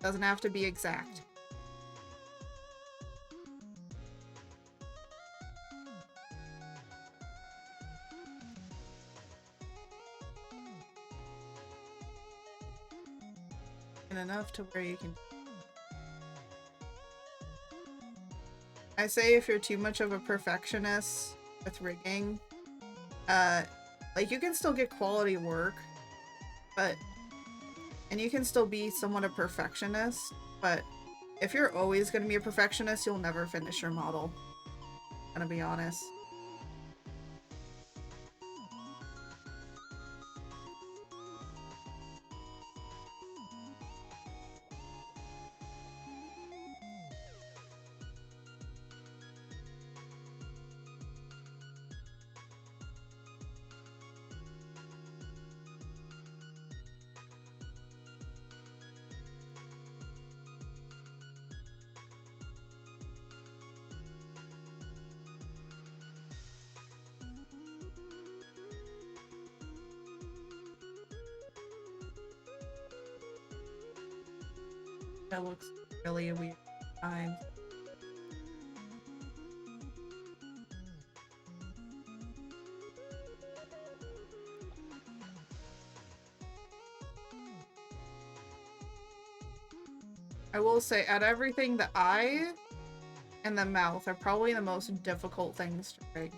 Doesn't have to be exact. And enough to where you can. I say if you're too much of a perfectionist with rigging, like you can still get quality work, and you can still be somewhat a perfectionist, but if you're always going to be a perfectionist, you'll never finish your model. I'm gonna be honest. That looks really weird. I will say, out of everything, the eye and the mouth are probably the most difficult things to rig.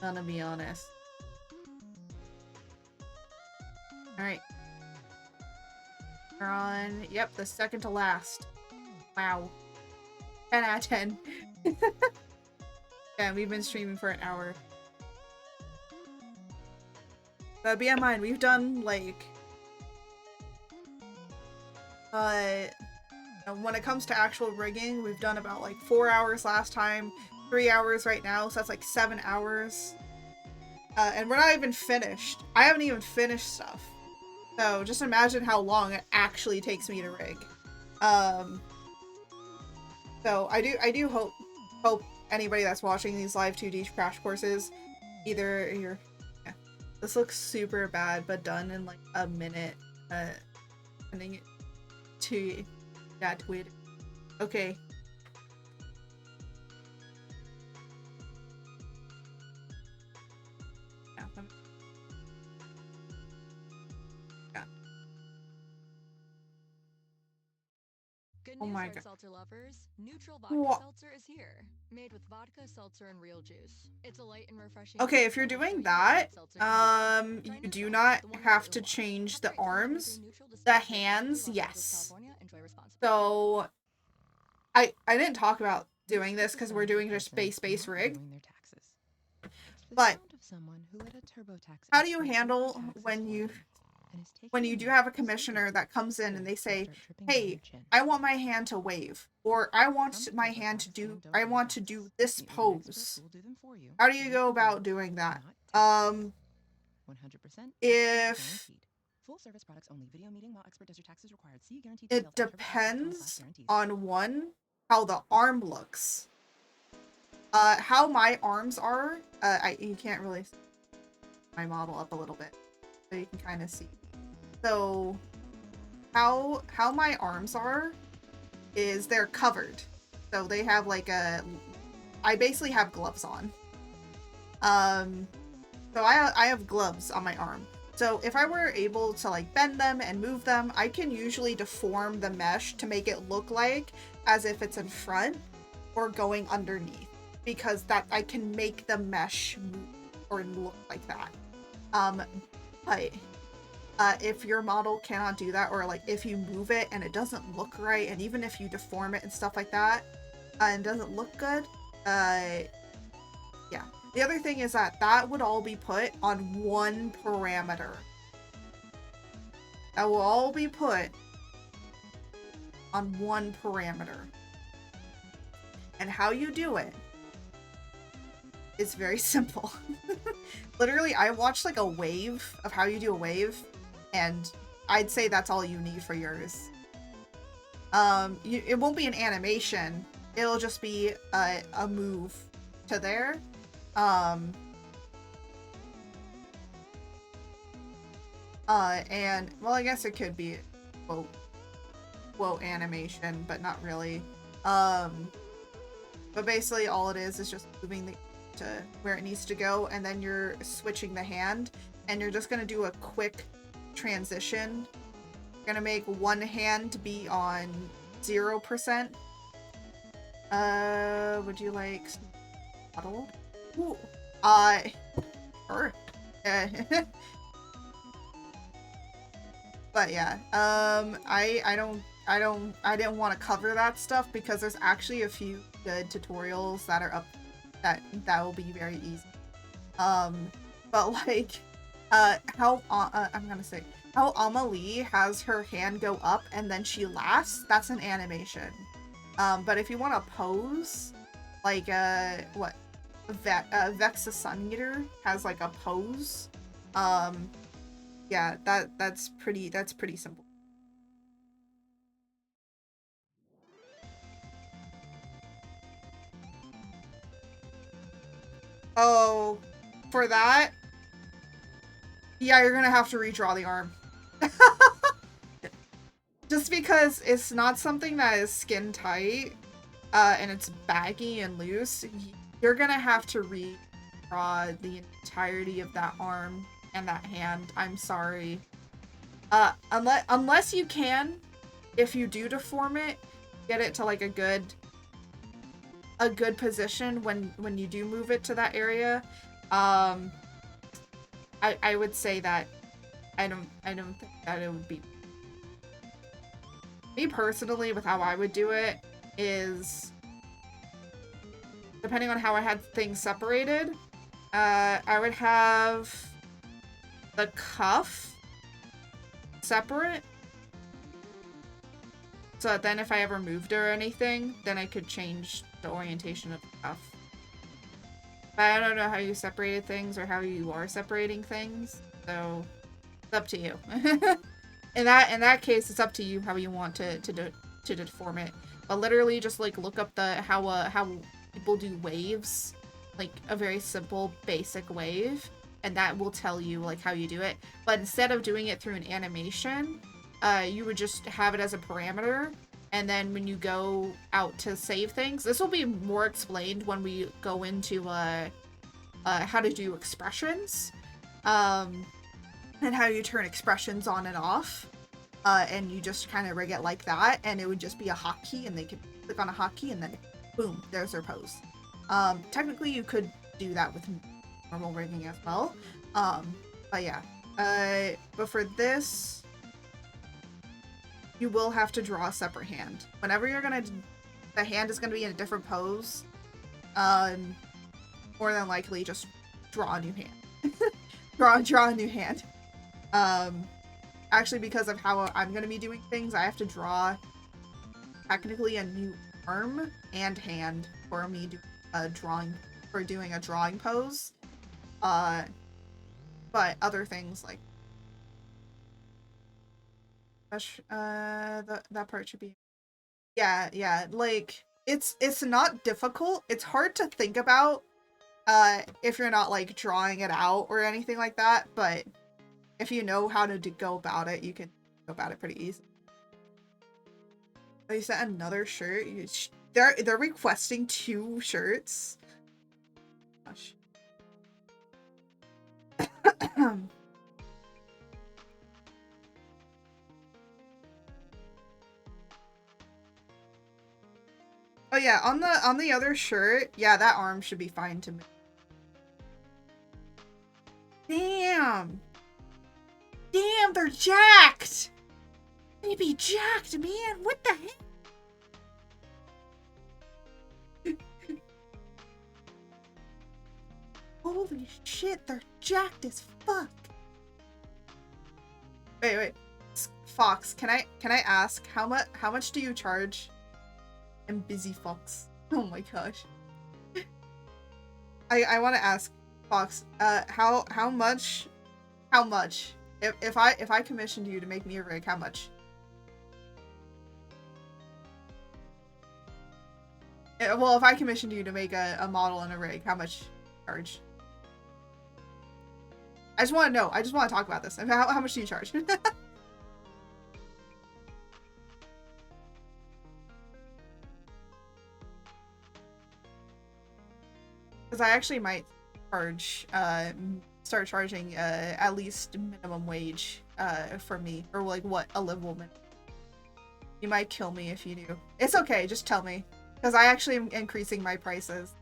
Gonna be honest. Alright. We're on, yep, the second to last. Wow. 10 out of 10. Yeah, we've been streaming for an hour. But bear in mind, we've done, like, when it comes to actual rigging, we've done about, like, 4 hours last time, 3 hours right now, so that's, like, 7 hours. And we're not even finished. I haven't even finished stuff. So, just imagine how long it actually takes me to rig. So, I do hope anybody that's watching these Live2D crash courses, either you're... Yeah, this looks super bad, but done in, like, a minute. Sending it to that tweet. Okay. Yeah. Good Oh news, my hard god. seltzer lovers. Neutral vodka Wha- seltzer is here. Made with vodka, seltzer, and real juice. It's a light and refreshing. Okay, taste if you're that will show doing you what that, hard seltzer can do. you Try do Neutral, not the one have with to the change ooh-wah. the Upgrade today with arms. your Neutral The discounted rate hands, to Los Angeles, yes. California. Enjoy responsibly. So, I didn't talk about doing this because we're doing just base rig. But how do you handle when you do have a commissioner that comes in and they say, hey, I want my hand to wave, or I want my hand to do, I want to do this pose. How do you go about doing that? If Full service products only. Video meeting while expert does your taxes required. See guaranteed it details at depends guarantees. on one, how the arm looks. How my arms are, you can't really see my model up a little bit, so you can kind of see. So, how my arms are is they're covered. So they have like I basically have gloves on. So I have gloves on my arm. So if I were able to like bend them and move them, I can usually deform the mesh to make it look like as if it's in front or going underneath, because that I can make the mesh move or look like that. But if your model cannot do that, or like if you move it and it doesn't look right, and even if you deform it and stuff like that, and it doesn't look good, yeah. The other thing is that would all be put on one parameter. That will all be put on one parameter. And how you do it is very simple. Literally, I watched like a wave of how you do a wave, and I'd say that's all you need for yours. It won't be an animation. It'll just be a move to there. And well, I guess it could be quote animation, but not really. But basically all it is just moving to where it needs to go, and then you're switching the hand, and you're just gonna do a quick transition. You're gonna make one hand be on 0%. Would you like model? Ooh. Sure. But yeah, I didn't want to cover that stuff because there's actually a few good tutorials that are up that will be very easy. But like, how I'm gonna say how Amelie has her hand go up and then she laughs. That's an animation. But if you want to pose, like what? Vex the Sun Eater has like a pose. Yeah, that's pretty simple. Oh, for that? Yeah, you're gonna have to redraw the arm. Just because it's not something that is skin tight, and it's baggy and loose, you're gonna have to redraw the entirety of that arm and that hand. I'm sorry. Unless you can, if you do deform it, get it to like a good position when you do move it to that area. I would say that I don't think that it would be. Me personally, with how I would do it is, depending on how I had things separated, I would have the cuff separate, so that then if I ever moved or anything, then I could change the orientation of the cuff. But I don't know how you separated things or how you are separating things, so it's up to you. In that case, it's up to you how you want to deform it. But literally, just like look up how people do waves, like a very simple basic wave, and that will tell you like how you do it. But instead of doing it through an animation, you would just have it as a parameter, and then when you go out to save things, this will be more explained when we go into how to do expressions, and how you turn expressions on and off, and you just kind of rig it like that, and it would just be a hotkey, and they could click on a hotkey, and then boom, there's their pose. Technically, you could do that with normal rigging as well, but yeah. But for this, you will have to draw a separate hand. Whenever you're gonna, the hand is gonna be in a different pose. More than likely, just draw a new hand. draw a new hand. Actually, because of how I'm gonna be doing things, I have to draw technically a new arm and hand for me to doing a drawing pose. But other things like that part should be, yeah, like it's not difficult. It's hard to think about if you're not like drawing it out or anything like that, but if you know how to go about it, you can go about it pretty easy. They sent another shirt. They're requesting 2 shirts. Gosh. Oh yeah, on the other shirt, yeah, that arm should be fine to me. Damn, they're jacked. They be jacked, man. What the heck? Holy shit, they're jacked as fuck. Wait. Fox, can I ask how much do you charge? I'm busy, Fox. Oh my gosh. I want to ask Fox, how much if I commissioned you to make me a rig, how much? Well, if I commissioned you to make a model and a rig, how much charge? I just want to know. I just want to talk about this. How much do you charge? Because I actually might start charging at least minimum wage for me, or like what a livable minimum. You might kill me if you do. It's okay, just tell me, because I actually am increasing my prices.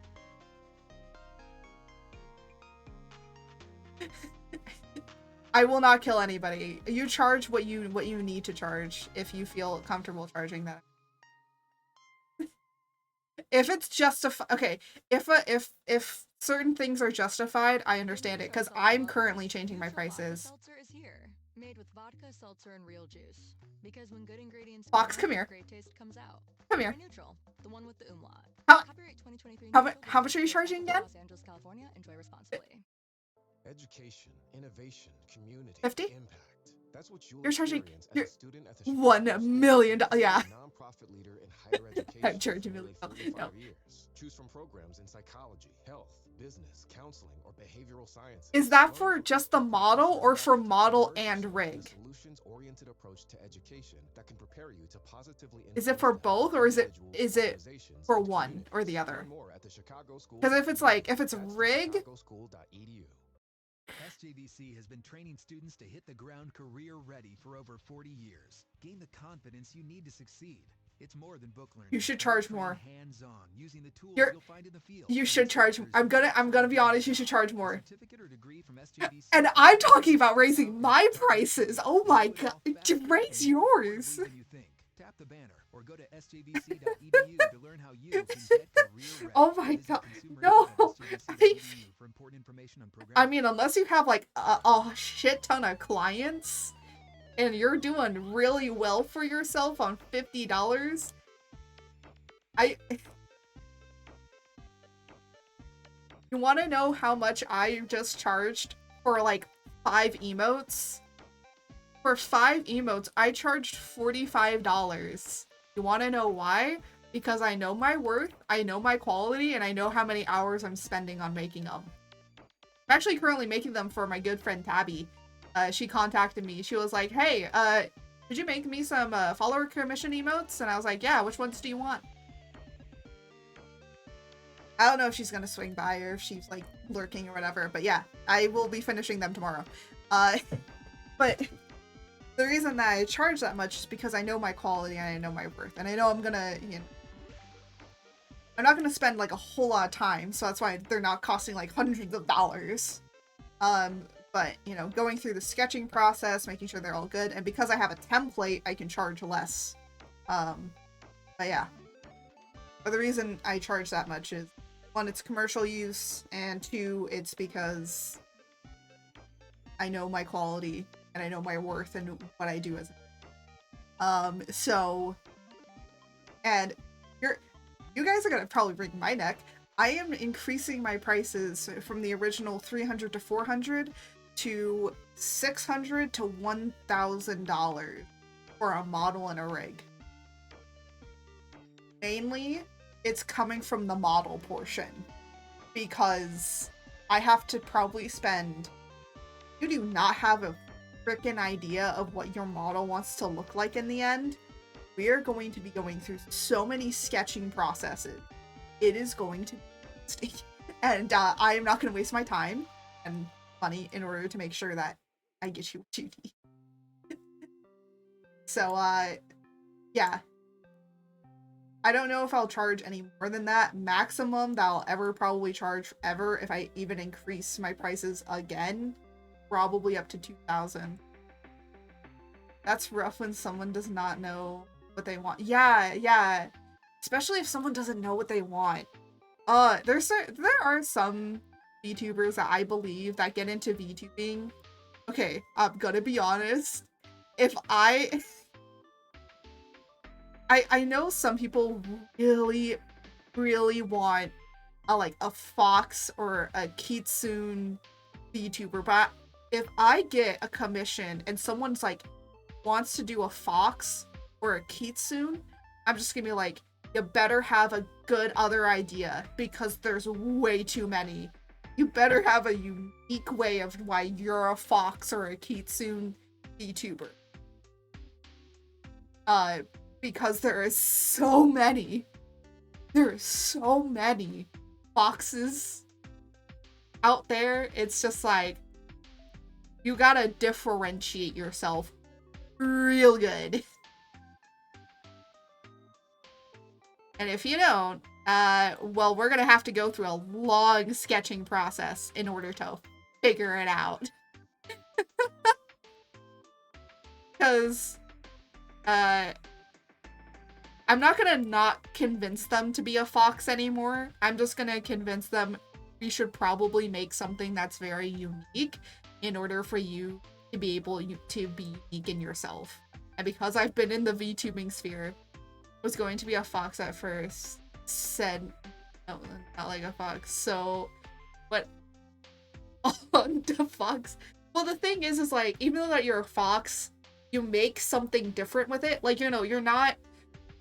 I will not kill anybody. You charge what you need to charge if you feel comfortable charging that. If it's justified, okay. If certain things are justified, I understand it, because I'm currently changing my prices. Seltzer is here, made with vodka, seltzer, and real juice. Because when good ingredients Fox, come here. great taste comes out. Come here. Neutral, the one with the umlaut. Copyright 2023. How much are you charging again? Los Angeles, California. Enjoy responsibly. Education, innovation, community, 50? impact. That's what You're charging as a student at the $1 million. Yeah. Nonprofit leader in higher education. I'm charging $1 million. No. Years. Choose from programs in psychology, health, business, counseling, or behavioral sciences. Is that for just the model or for model and rig? Solutions-oriented approach to education that can prepare you to positively. Is it for both, or is it for one or the other? Because if it's rig, SJVC has been training students to hit the ground career ready for over 40 years. Gain the confidence you need to succeed. It's more than book learning. You should charge more. Hands-on, using the tools You'll find in the field. You should charge. I'm gonna be honest. You should charge more. Certificate or degree from SJVC. And I'm talking about raising my prices. Oh my god, raise yours. Tap the banner or go to sjvc.edu to learn how you can get career ready. Oh my god, no. I mean, unless you have like a shit ton of clients and you're doing really well for yourself on $50, you want to know how much I just charged for like 5 emotes? For 5 emotes, I charged $45. You want to know why? Because I know my worth, I know my quality, and I know how many hours I'm spending on making them. I'm actually currently making them for my good friend Tabby. She contacted me. She was like, hey, could you make me some follower commission emotes? And I was like, yeah, which ones do you want? I don't know if she's gonna swing by or if she's like lurking or whatever, but yeah, I will be finishing them tomorrow. But the reason that I charge that much is because I know my quality and I know my worth, and I know I'm gonna, you know, I'm not gonna spend like a whole lot of time, so that's why they're not costing like hundreds of dollars. But you know, going through the sketching process, making sure they're all good, and because I have a template, I can charge less. But yeah. But the reason I charge that much is, 1, it's commercial use, and 2, it's because I know my quality and I know my worth and what I do as so, and you guys are gonna probably break my neck. I am increasing my prices from the original $300 to $400 to $600 to $1,000 for a model and a rig. Mainly, it's coming from the model portion, because I have to probably spend... You do not have a freaking idea of what your model wants to look like in the end. We are going to be going through so many sketching processes. It is going to be interesting. And I am not going to waste my time and money in order to make sure that I get you what you need. So, yeah. I don't know if I'll charge any more than that. Maximum that I'll ever probably charge ever, if I even increase my prices again, probably up to $2,000. That's rough when someone does not know what they want. Yeah. Especially if someone doesn't know what they want. There are some VTubers that I believe that get into VTubing. Okay, I'm gonna be honest. If I know some people really, really want a fox or a kitsune VTuber, but if I get a commission and someone's like wants to do a fox or a kitsune, I'm just gonna be like, you better have a good other idea, because there's way too many. You better have a unique way of why you're a fox or a kitsune VTuber. Because there is so many. There are so many foxes out there. It's just like, you gotta differentiate yourself real good. And if you don't, well, we're gonna have to go through a long sketching process in order to figure it out. Because, I'm not gonna not convince them to be a fox anymore. I'm just gonna convince them we should probably make something that's very unique in order for you to be able to be unique in yourself. And because I've been in the VTubing sphere, was going to be a fox at first, said no, not like a fox. So, but on the fox. Well, the thing is like, even though that you're a fox, you make something different with it. Like, you know, you're not.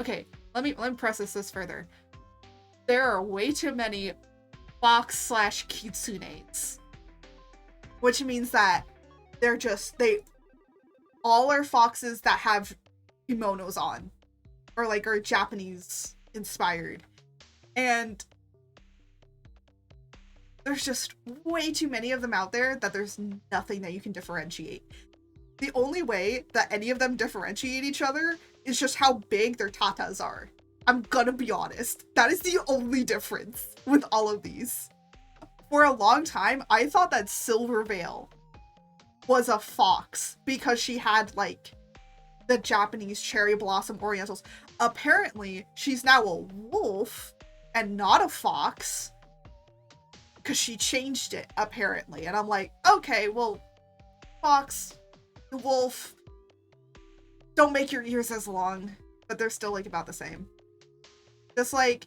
Okay, let me process this further. There are way too many fox/kitsunes, which means that they all are foxes that have kimonos on, or like are Japanese inspired, and there's just way too many of them out there that there's nothing that you can differentiate. The only way that any of them differentiate each other is just how big their tatas are. I'm gonna be honest. That is the only difference with all of these. For a long time, I thought that Silverveil was a fox because she had, like, the Japanese cherry blossom orientals. Apparently, she's now a wolf and not a fox because she changed it, apparently. And I'm like, okay, well, fox, the wolf, don't make your ears as long, but they're still, like, about the same. Just, like,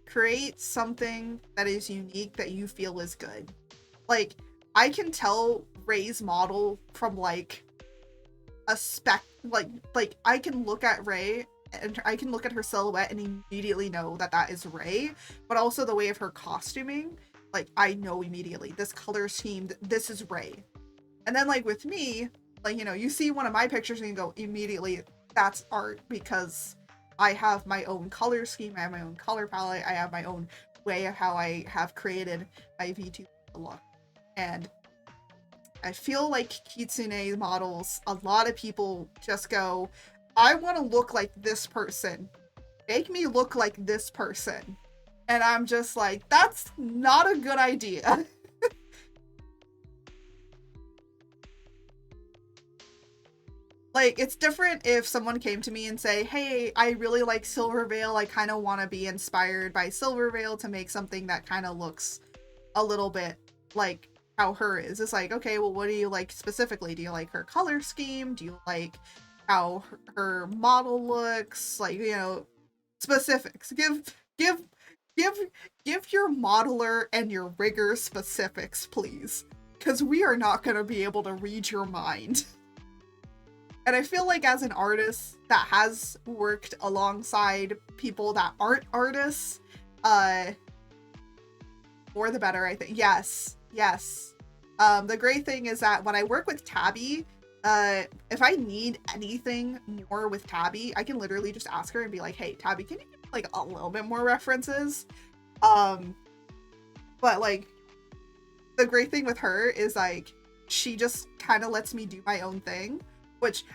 create something that is unique that you feel is good. Like, I can tell Ray's model from, like, a like I can look at Ray and I can look at her silhouette and immediately know that that is Ray, but also the way of her costuming, like, I know immediately this color scheme, this is Ray. And then, like, with me, like, you know, you see one of my pictures and you go immediately, that's art, because I have my own color scheme, I have my own color palette, I have my own way of how I have created my VTuber look. And I feel like Kitsune models, a lot of people just go, I want to look like this person. Make me look like this person. And I'm just like, that's not a good idea. Like, it's different if someone came to me and say, hey, I really like Silverveil. I kind of want to be inspired by Silverveil to make something that kind of looks a little bit like how her is. It's like, okay, well, what do you like specifically? Do you like her color scheme? Do you like how her model looks? Like, you know, specifics. Give your modeler and your rigger specifics, please. Because we are not going to be able to read your mind. And I feel like as an artist that has worked alongside people that aren't artists, more the better, I think. Yes. The great thing is that when I work with Tabby, if I need anything more with Tabby, I can literally just ask her and be like, hey, Tabby, can you give me, like, a little bit more references? But, like, the great thing with her is, like, she just kind of lets me do my own thing, which,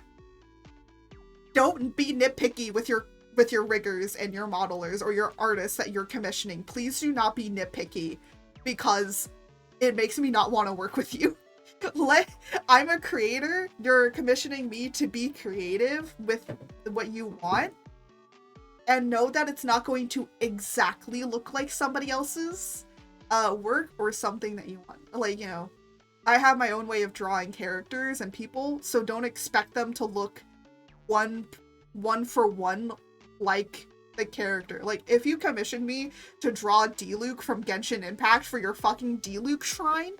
don't be nitpicky with your riggers and your modelers or your artists that you're commissioning. Please do not be nitpicky, because it makes me not want to work with you. I'm a creator. You're commissioning me to be creative with what you want, and know that it's not going to exactly look like somebody else's work or something that you want. Like, you know, I have my own way of drawing characters and people, so don't expect them to look one for one like the character. Like, if you commission me to draw D-Luke from Genshin Impact for your fucking D-Luke shrine,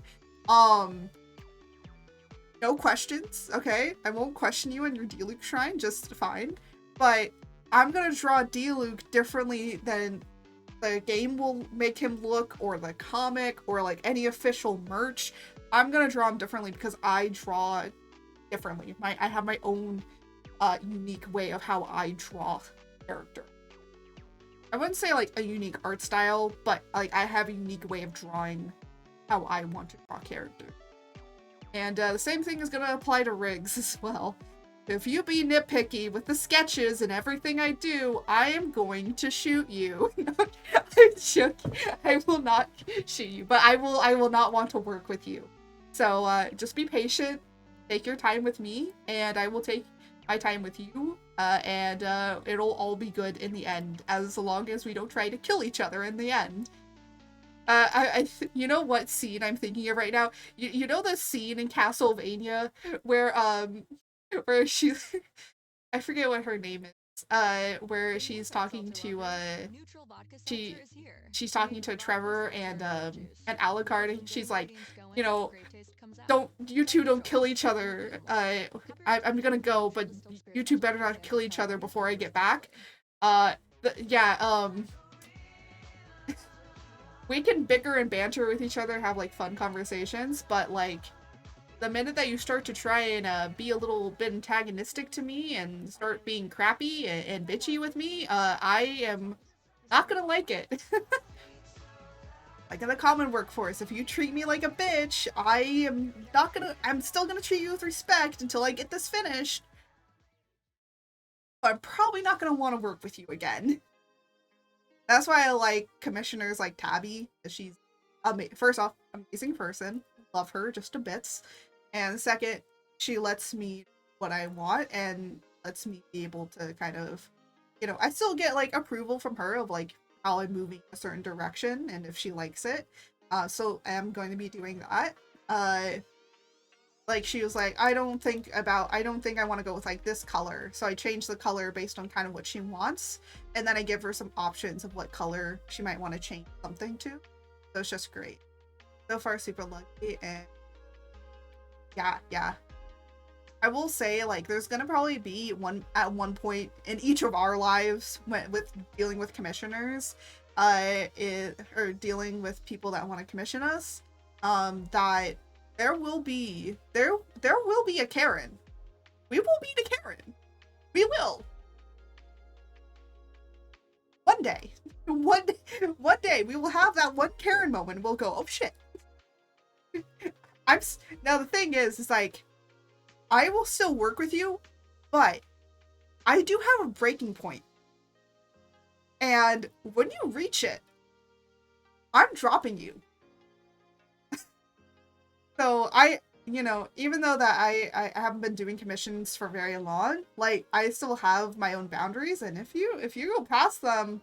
no questions, okay? I won't question you on your D-Luke shrine, just fine. But I'm gonna draw D-Luke differently than the game will make him look, or the comic, or, like, any official merch. I'm gonna draw him differently because I draw differently. I have my own unique way of how I draw character. I wouldn't say, like, a unique art style, but, like, I have a unique way of drawing how I want to draw character. And the same thing is gonna apply to rigs as well. If you be nitpicky with the sketches and everything I do, I am going to shoot you. I'm joking. I will not shoot you, but I will not want to work with you. So just be patient, take your time with me, and I will take my time with you, and it'll all be good in the end, as long as we don't try to kill each other in the end. You know what scene I'm thinking of right now? You know the scene in Castlevania where she, I forget what her name is, where she's talking to she's talking to Trevor and Alucard, and she's like, you know, you two don't kill each other. I'm gonna go, but you two better not kill each other before I get back. We can bicker and banter with each other, have, like, fun conversations, but, like, the minute that you start to try and be a little bit antagonistic to me and start being crappy and bitchy with me, I am not gonna like it. Like in the common workforce, if you treat me like a bitch, I'm still gonna treat you with respect until I get this finished. But I'm probably not gonna want to work with you again. That's why I like commissioners like Tabby, because she's first off, amazing person. Love her just a bits. And second, she lets me what I want and lets me be able to kind of, I still get like approval from her of like how I'm moving a certain direction and if she likes it. So I am going to be doing that. Like she was like, I don't think I want to go with like this color. So I changed the color based on kind of what she wants. And then I give her some options of what color she might want to change something to. So it's just great. So far, super lucky. And yeah. I will say, like, there's gonna probably be at one point in each of our lives with dealing with commissioners, or dealing with people that want to commission us, that there will be a Karen. We will meet a Karen. We will. One day. One day we will have that one Karen moment. We'll go, oh shit. Now the thing is like, I will still work with you, but I do have a breaking point. And when you reach it, I'm dropping you. So even though that I haven't been doing commissions for very long, like I still have my own boundaries, and if you go past them,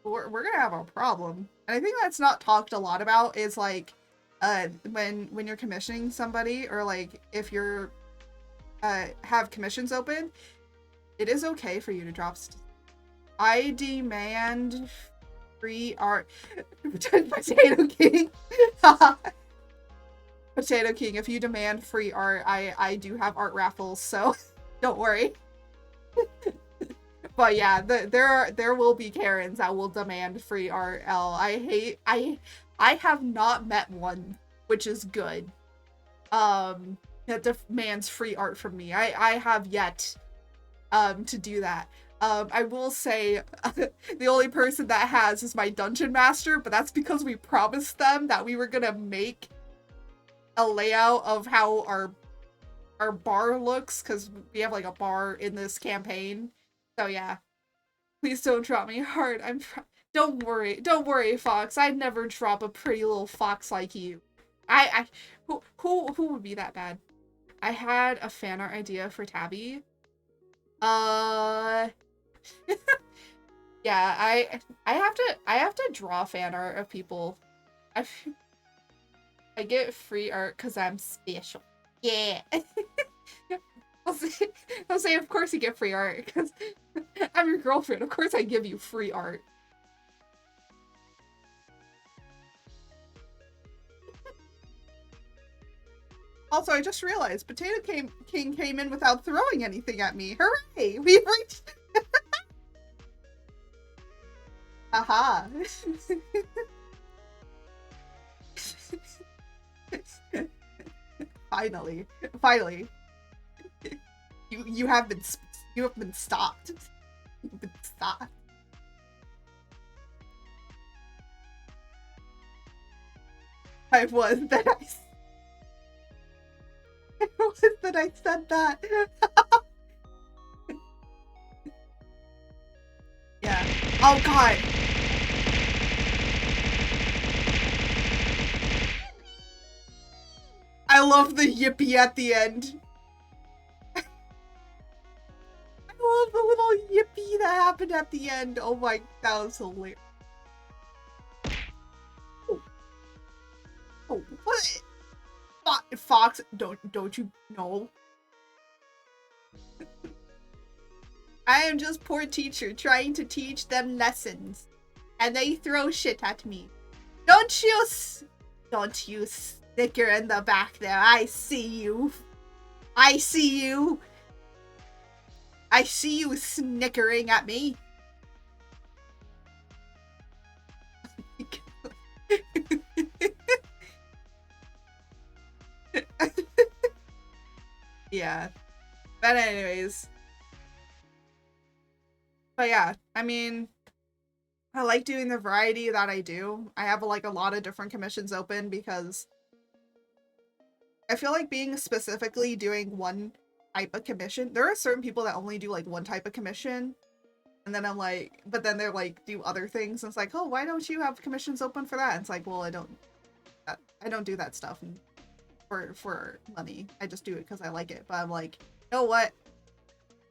we're gonna have a problem. And I think that's not talked a lot about is like when you're commissioning somebody, or like if you're have commissions open, it is okay for you to drop I demand free art. Potato King. Potato King, if you demand free art, I do have art raffles, so don't worry. But yeah, there will be Karens that will demand free art. I have not met one, which is good. That demands free art from me. I have yet to do that. I will say the only person that has is my dungeon master, but that's because we promised them that we were gonna make a layout of how our bar looks, because we have like a bar in this campaign. So yeah, please don't drop me hard. Don't worry, Fox. I'd never drop a pretty little fox like you. Who would be that bad? I had a fan art idea for Tabby. Yeah, I have to draw fan art of people. I get free art because I'm special. Yeah. I'll say, of course you get free art, because I'm your girlfriend. Of course I give you free art. Also, I just realized Potato King came in without throwing anything at me. Hooray! We reached... Aha! Finally. You have been stopped. You've been stopped. I was that I said that. Yeah. Oh god. I love the yippee at the end. I love the little yippee that happened at the end. Oh my, that was hilarious. Oh, what? Fox, don't you know? I am just poor teacher trying to teach them lessons, and they throw shit at me. Don't you snicker in the back there. I see you. I see you. I see you snickering at me. Yeah. But anyways. But yeah, I mean, I like doing the variety that I do. I have like a lot of different commissions open because I feel like being specifically doing one type of commission. There are certain people that only do like one type of commission. And then I'm like, but then they're like, do other things. And it's like, oh, why don't you have commissions open for that? And it's like, well, I don't do that stuff for money. I just do it because I like it. But I'm like, you know what?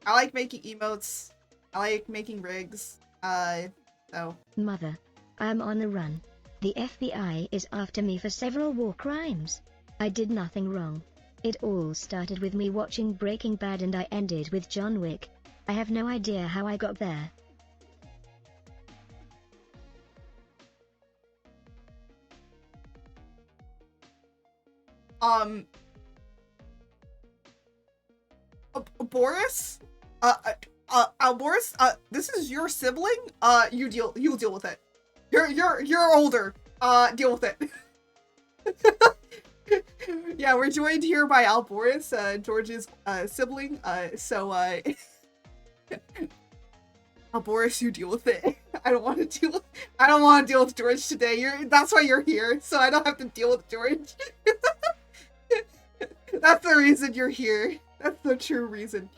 I like making emotes. I like making rigs. So. Mother, I'm on the run. The FBI is after me for several war crimes. I did nothing wrong. It all started with me watching Breaking Bad and I ended with John Wick. I have no idea how I got there. Boris? Boris, this is your sibling? You'll deal with it. You're older. Deal with it. Yeah, we're joined here by Boris, George's, sibling, Boris, you deal with it. I don't want to deal with George today. That's why you're here, so I don't have to deal with George. That's the reason you're here. That's the true reason.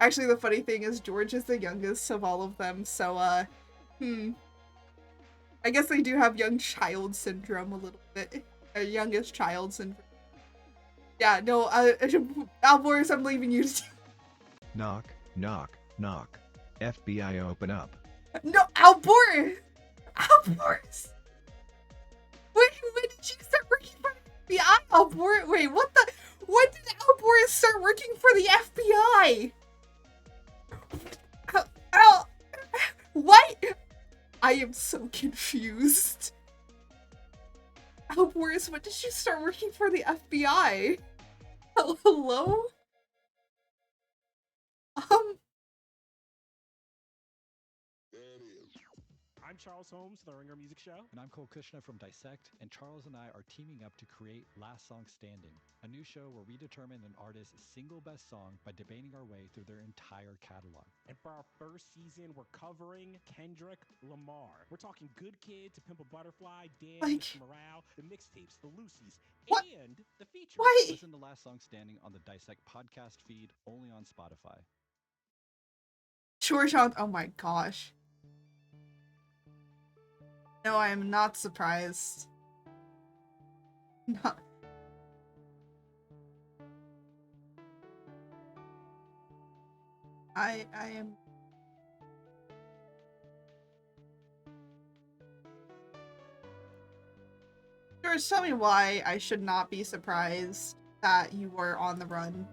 Actually, the funny thing is George is the youngest of all of them, so, I guess they do have young child syndrome a little bit. Youngest child syndrome. Yeah, no, Boris, I'm leaving you to Knock, knock, knock. FBI, open up. No, Boris! Boris! When did you start working for the FBI? Boris, wait, what the? When did Boris start working for the FBI? What? I am so confused. Boris, when did you start working for the FBI? Hello? I'm Charles Holmes, the Ringer Music Show. And I'm Cole Kushner from Dissect, and Charles and I are teaming up to create Last Song Standing, a new show where we determine an artist's single best song by debating our way through their entire catalog. And for our first season, we're covering Kendrick Lamar. We're talking Good Kid to Pimp a Butterfly, Dan, Mr. Morale, the mixtapes, the Lucy's, and the features. Listen to Last Song Standing on the Dissect podcast feed, only on Spotify. Sure, Sean. Oh my gosh. No, I am not surprised. Not. I am. George, tell me why I should not be surprised that you were on the run.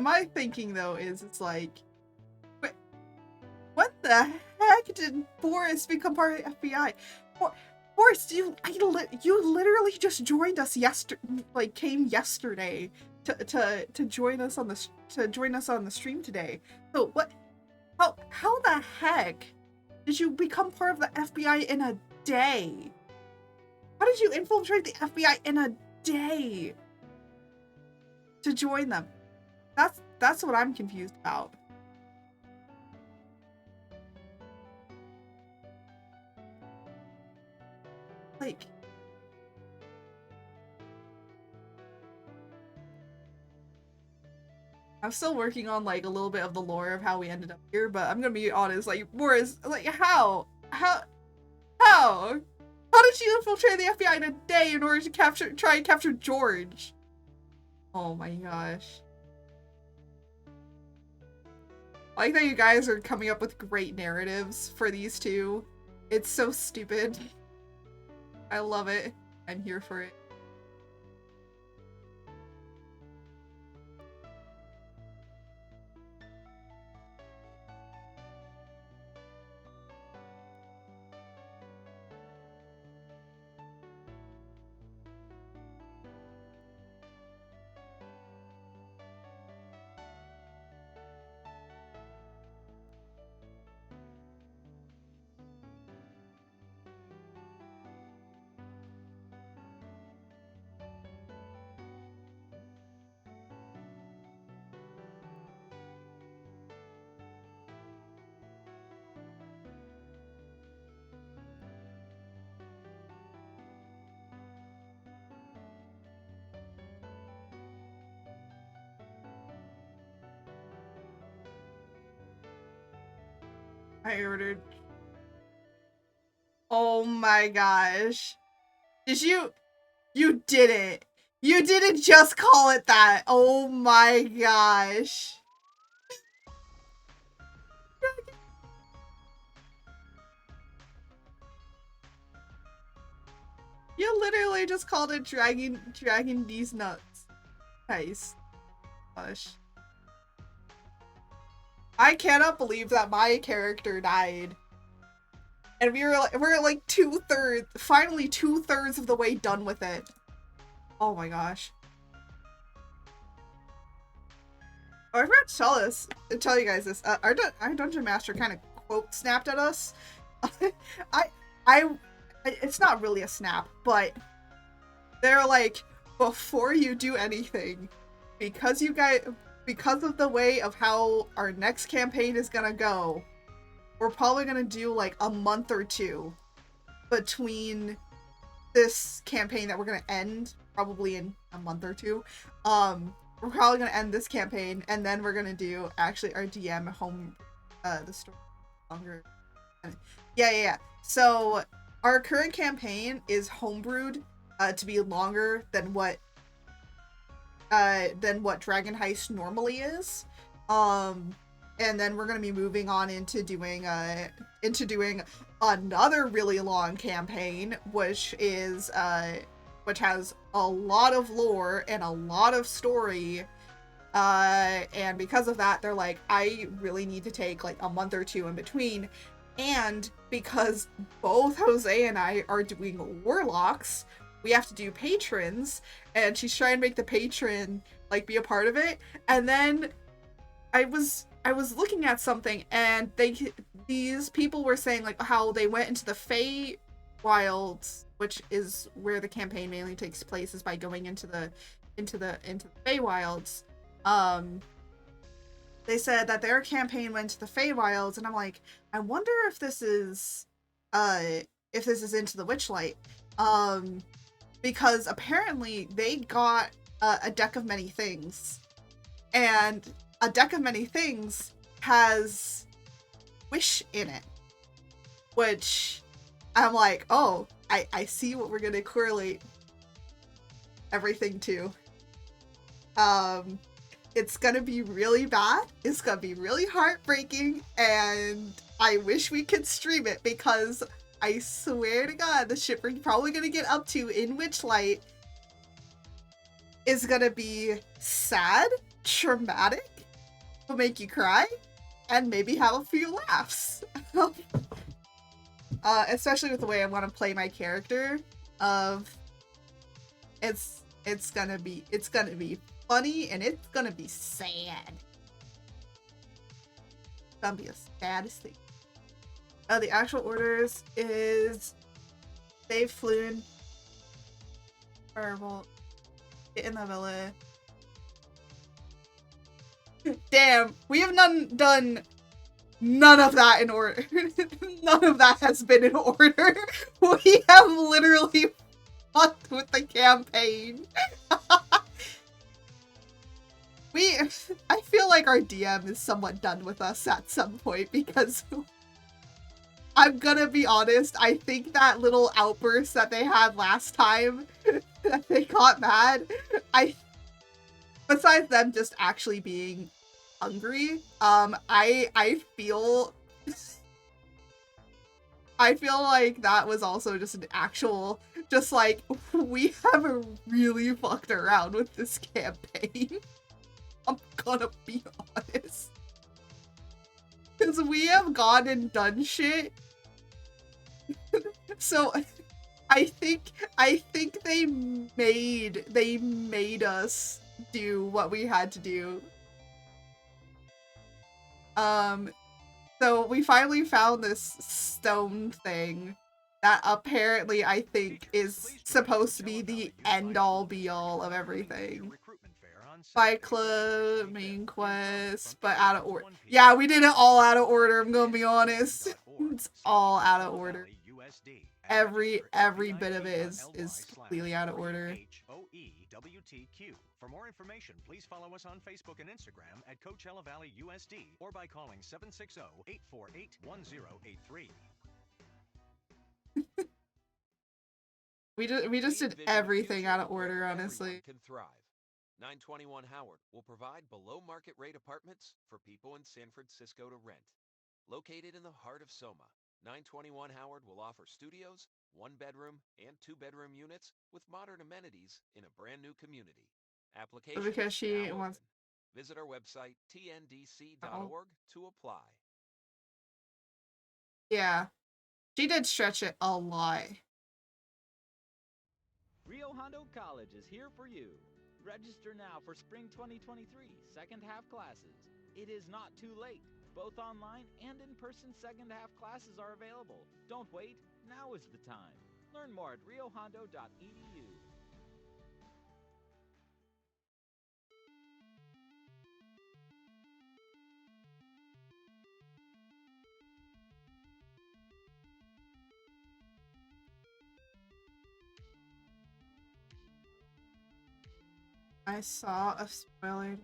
My thinking though is it's like, what the heck did Boris become part of the FBI? Boris, you literally just joined us came yesterday to join us on the stream today. So what? How the heck did you become part of the FBI in a day? How did you infiltrate the FBI in a day to join them? That's what I'm confused about. Like, I'm still working on like a little bit of the lore of how we ended up here, but I'm gonna be honest, like, Boris, like, how did you infiltrate the FBI in a day in order to try and capture George? Oh my gosh. I like that you guys are coming up with great narratives for these two. It's so stupid. I love it. I'm here for it. I ordered. Oh my gosh. Did you? You didn't. You didn't just call it that. Oh my gosh. You literally just called it dragging these nuts. Nice. Gosh. I cannot believe that my character died. And we're like finally 2/3 of the way done with it. Oh my gosh. Oh, I forgot to tell you guys this. Our Dungeon Master kind of quote snapped at us. It's not really a snap, but they're like, before you do anything, because of the way of how our next campaign is gonna go, we're probably gonna do like a month or two between this campaign that we're gonna end probably in a month or two. We're probably gonna end this campaign, and then we're gonna do actually our DM home the story longer. Yeah. So our current campaign is homebrewed to be longer than what Dragon Heist normally is. And then we're gonna be moving on into doing another really long campaign, which has a lot of lore and a lot of story. And because of that, they're like, I really need to take like a month or two in between. And because both Jose and I are doing warlocks, we have to do patrons, and she's trying to make the patron like be a part of it. And then I was looking at something, and these people were saying like how they went into the Fey Wilds, which is where the campaign mainly takes place, is by going into the Fey Wilds. They said that their campaign went to the Fey Wilds, and I'm like, I wonder if this is into the Witchlight. Because apparently they got a deck of many things, and a deck of many things has wish in it, which I'm like, oh, I see what we're gonna correlate everything to. It's gonna be really bad, it's gonna be really heartbreaking, and I wish we could stream it, because I swear to God, the shit we're probably gonna get up to in Witchlight is gonna be sad, traumatic, will make you cry, and maybe have a few laughs. Especially with the way I want to play my character. It's gonna be funny, and it's gonna be sad. It's gonna be the saddest thing. The actual orders is save Floon, Firebolt, get in the villa. Damn, we have done none of that in order. None of that has been in order. We have literally fucked with the campaign. I feel like our DM is somewhat done with us at some point, because I'm gonna be honest, I think that little outburst that they had last time, that they got mad, besides them just actually being hungry, I feel like that was also just an actual, just like, we have really fucked around with this campaign. I'm gonna be honest. Because we have gone and done shit. So I think they made us do what we had to do. So we finally found this stone thing that apparently I think is supposed to be the end-all be-all of everything. Fight Club, main quest, but out of order. Yeah, we did it all out of order, I'm gonna be honest. It's all out of order. Every bit of it is completely out of order. WTQ. For more information, please follow us on Facebook and Instagram at Coachella Valley USD or by calling 760-848-1083. We just did everything out of order, honestly. Can thrive. 921 Howard will provide below-market rate apartments for people in San Francisco to rent. Located in the heart of Soma, 921 Howard will offer studios, one-bedroom, and two-bedroom units with modern amenities in a brand-new community. Applications Because she now wants. open. Visit our website, tndc.org, to apply. Yeah. She did stretch it a lot. Rio Hondo College is here for you. Register now for spring 2023 second half classes. It is not too late. Both online and in-person second half classes are available. Don't wait, now is the time. Learn more at riohondo.edu. I saw a spoiler.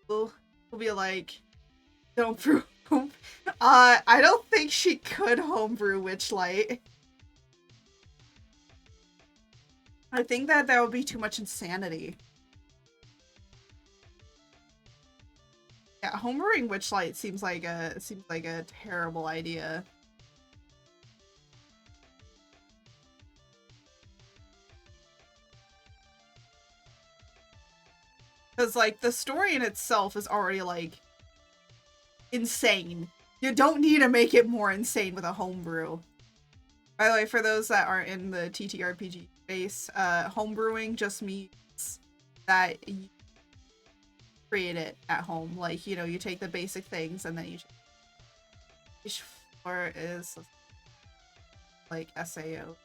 We'll be like, don't brew. I don't think she could homebrew Witchlight. I think that would be too much insanity. Yeah, homebrewing Witchlight seems like a terrible idea. Because, like, the story in itself is already, like, insane. You don't need to make it more insane with a homebrew. By the way, for those that aren't in the TTRPG space, homebrewing just means that you create it at home. Like, you know, you take the basic things and then you... Each floor is, like, SAO.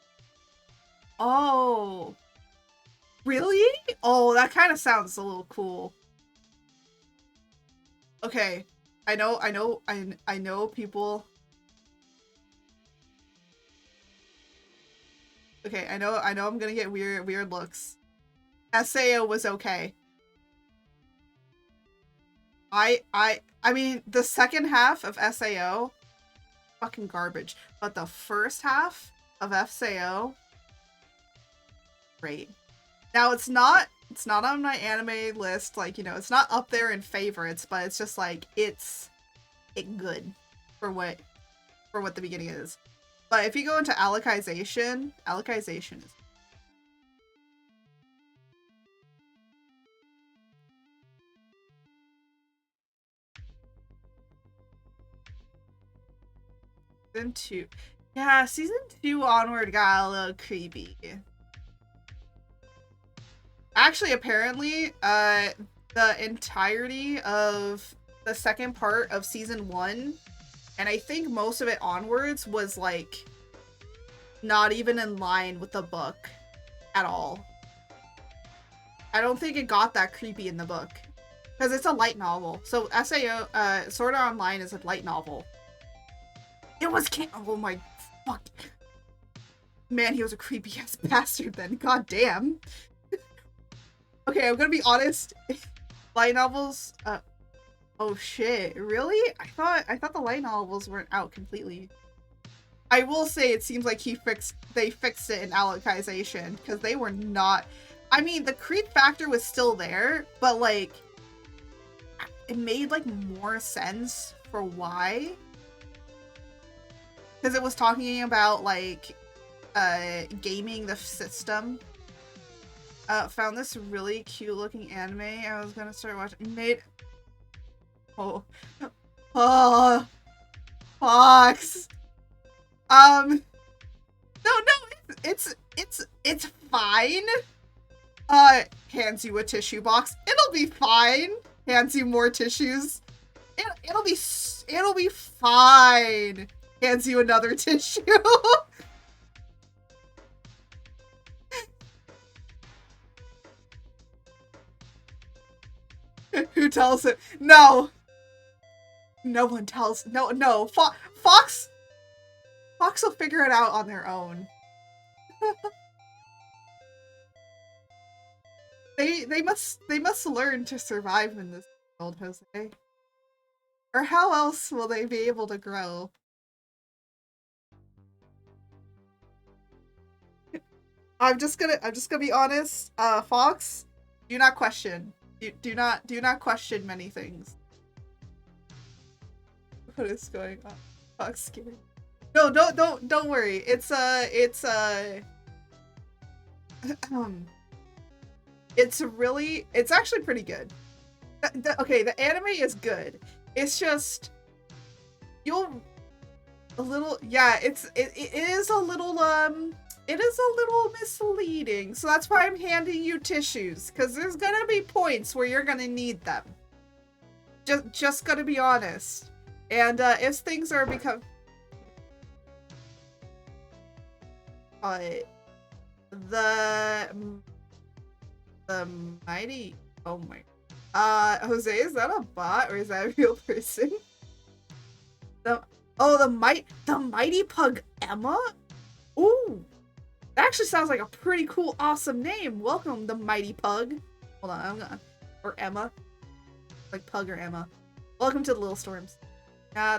Oh! Really? Oh, that kind of sounds a little cool. Okay. I know people. Okay, I know I'm gonna get weird looks. SAO was okay. I mean, the second half of SAO, fucking garbage. But the first half of SAO, great. Now it's not on my anime list, like, you know, it's not up there in favorites, but it's just like it's good for what the beginning is. But if you go into Alicization is Season 2. Yeah, Season 2 onward got a little creepy. Actually, apparently, the entirety of the second part of Season 1, and I think most of it onwards, was, like, not even in line with the book at all. I don't think it got that creepy in the book. Because it's a light novel. So SAO, Sword Art Online is a light novel. It was oh my fuck. Man, he was a creepy ass bastard then. God damn. Okay, I'm gonna be honest. Light novels, oh shit, really? I thought the light novels weren't out completely. I will say it seems like they fixed it in Alicization, because they were not. I mean, the creep factor was still there, but like it made like more sense for why. Because it was talking about like gaming the system. Found this really cute looking anime. I was gonna start watching. Oh, Fox. No, it's fine. Hands you a tissue box. It'll be fine. Hands you more tissues. It'll be fine. Hands you another tissue. Who tells it? No. No one tells. No. Fox will figure it out on their own. They must learn to survive in this world, Jose. Or how else will they be able to grow? I'm just gonna be honest. Fox, do not question. Do not question many things. What is going on? Fox scared. No, don't worry. It's it's actually pretty good. Okay, the anime is good. It's just it is a little misleading. So that's why I'm handing you tissues, because there's gonna be points where you're gonna need them. Just gonna be honest. And if things are become the mighty, oh my, Jose, is that a bot or is that a real person? The mighty pug Emma? Ooh, that actually sounds like a pretty cool, awesome name. Welcome, the mighty pug. Hold on, or Emma, like pug or Emma. Welcome to the Little Storms.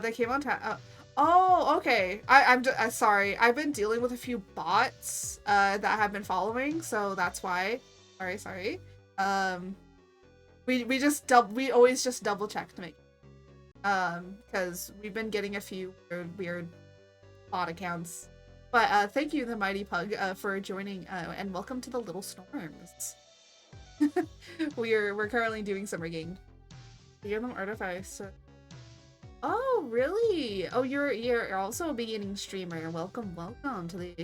They came on time. Oh, okay. I'm sorry. I've been dealing with a few bots that have been following, so that's why. Sorry. We always just double check to make. Because we've been getting a few weird bot accounts. But thank you, the mighty pug, for joining. And welcome to the Little Storms. We're currently doing some rigging. Give them artifacts. Oh, really? Oh, you're also a beginning streamer. Welcome to the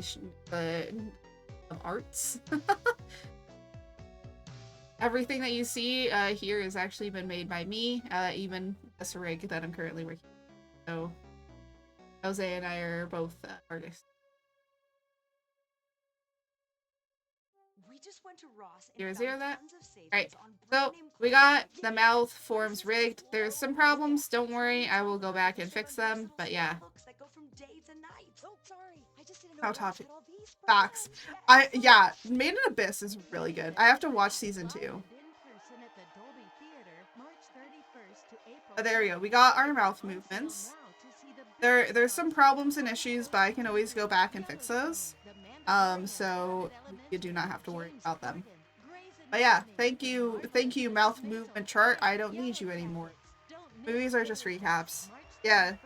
arts. Everything that you see here has actually been made by me, even this rig that I'm currently working on. So, Jose and I are both artists. We just went to Ross and found that? Alright, so we got the mouth forms rigged. There's some problems, don't worry, I will go back and fix them, but yeah. How topic facts. Yeah, Made in Abyss is really good. I have to watch season 2. But there we go. We got our mouth movements. There's some problems and issues, but I can always go back and fix those. So you do not have to worry about them. But yeah, thank you, mouth movement chart. I don't need you anymore. Movies are just recaps. Yeah.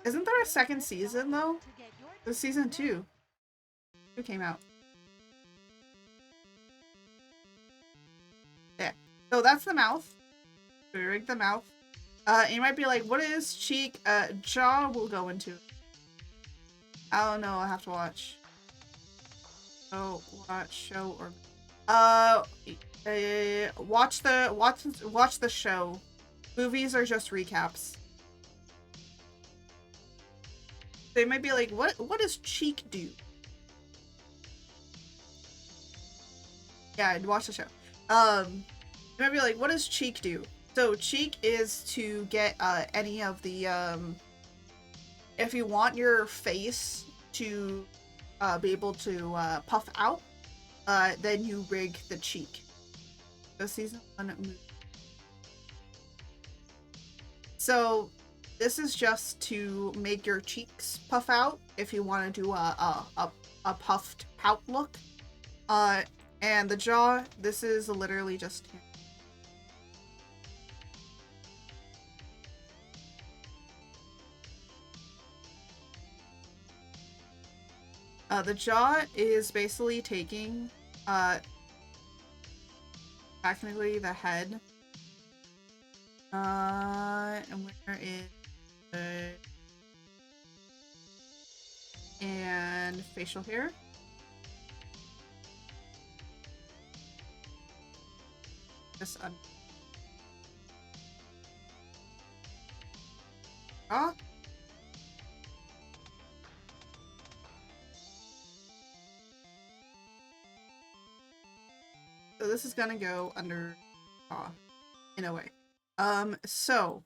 Isn't there a second season though? There's season 2. Who came out? Yeah. So that's the mouth. We rigged the mouth. You might be like, what is cheek? Jaw will go into. I don't know, I'll have to watch. Oh, watch show or watch the show. Movies are just recaps. They might be like, what does cheek do? Yeah, watch the show. You might be like, what does cheek do? So cheek is to get any of the if you want your face to be able to puff out, then you rig the cheek. So season 1 movie. So this is just to make your cheeks puff out if you want to do a puffed pout look. And the jaw, this is literally just the jaw is basically taking, technically the head, and where is the, and facial hair. Just so this is gonna go under in a way. So,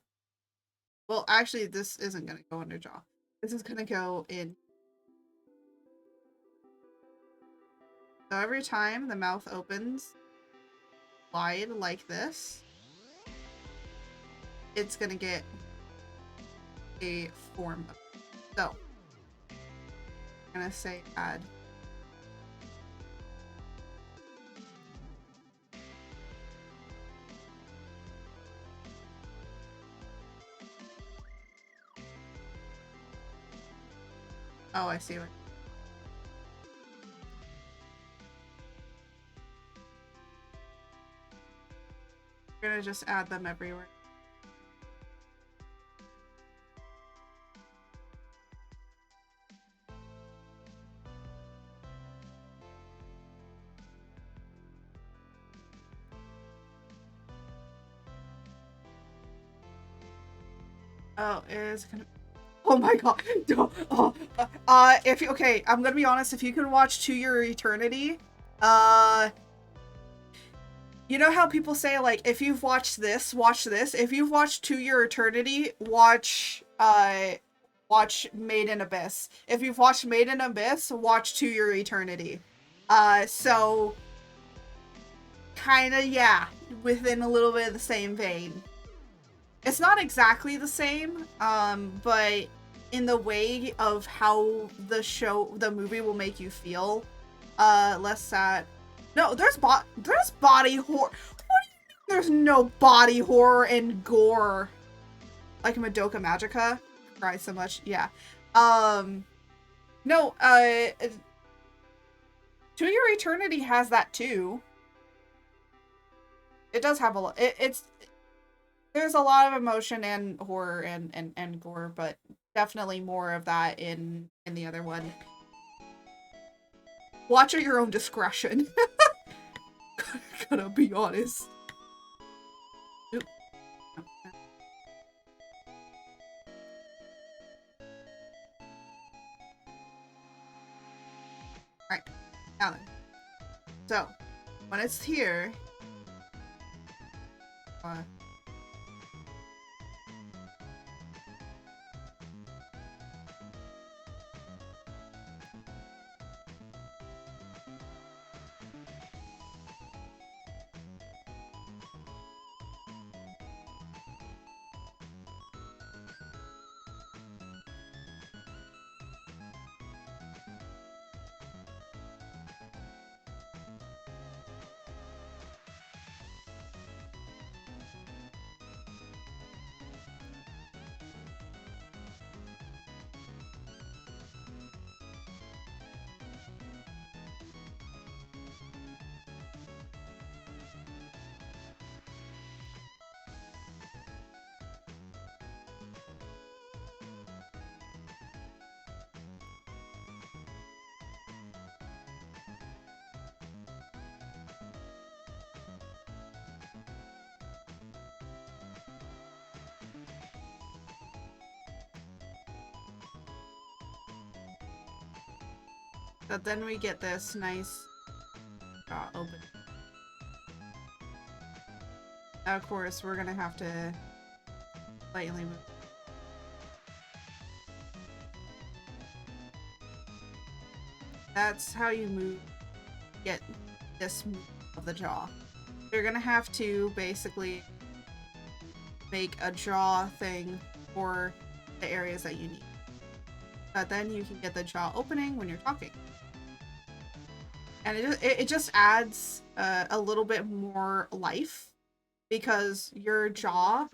well, actually, this isn't gonna go under jaw. This is gonna go in. So every time the mouth opens wide like this, it's gonna get a form of it. So I'm gonna say add. Oh, I see what. We're gonna just add them everywhere. Oh, is gonna. Oh my god. If you, okay, I'm gonna be honest. If you can watch To Your Eternity, you know how people say, like, if you've watched this, watch this. If you've watched To Your Eternity, watch Made in Abyss. If you've watched Made in Abyss, watch To Your Eternity. So kinda, yeah, within a little bit of the same vein. It's not exactly the same, but in the way of how the movie will make you feel, less sad. No, there's body horror. What do you mean there's no body horror and gore? Like Madoka Magica? Cry so much. Yeah. No, To Your Eternity has that too. It does have a lot. There's a lot of emotion and horror and gore, but definitely more of that in the other one. Watch at your own discretion. Gotta be honest. Oop. Alright, now then. So, when it's here, but then we get this nice open. Of course, we're gonna have to slightly move. That's how you get this move of the jaw. You're gonna have to basically make a jaw thing for the areas that you need. But then you can get the jaw opening when you're talking. And it just adds a little bit more life, because your jaw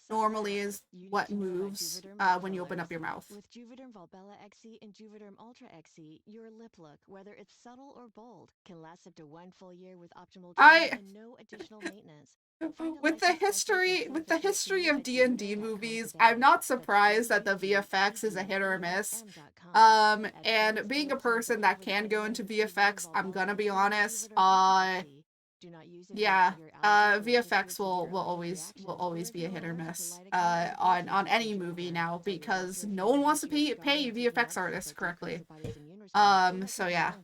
normally is what moves when you open up your mouth. With Juvederm Volbella XC and Juvederm Ultra XC, your lip look, whether it's subtle or bold, can last up to 1 full year with optimal treatment and no additional maintenance. With the history of D&D movies, I'm not surprised that the VFX is a hit or a miss. And being a person that can go into VFX, I'm gonna be honest, yeah, VFX will always be a hit or miss on any movie now, because no one wants to pay VFX artists correctly. So yeah.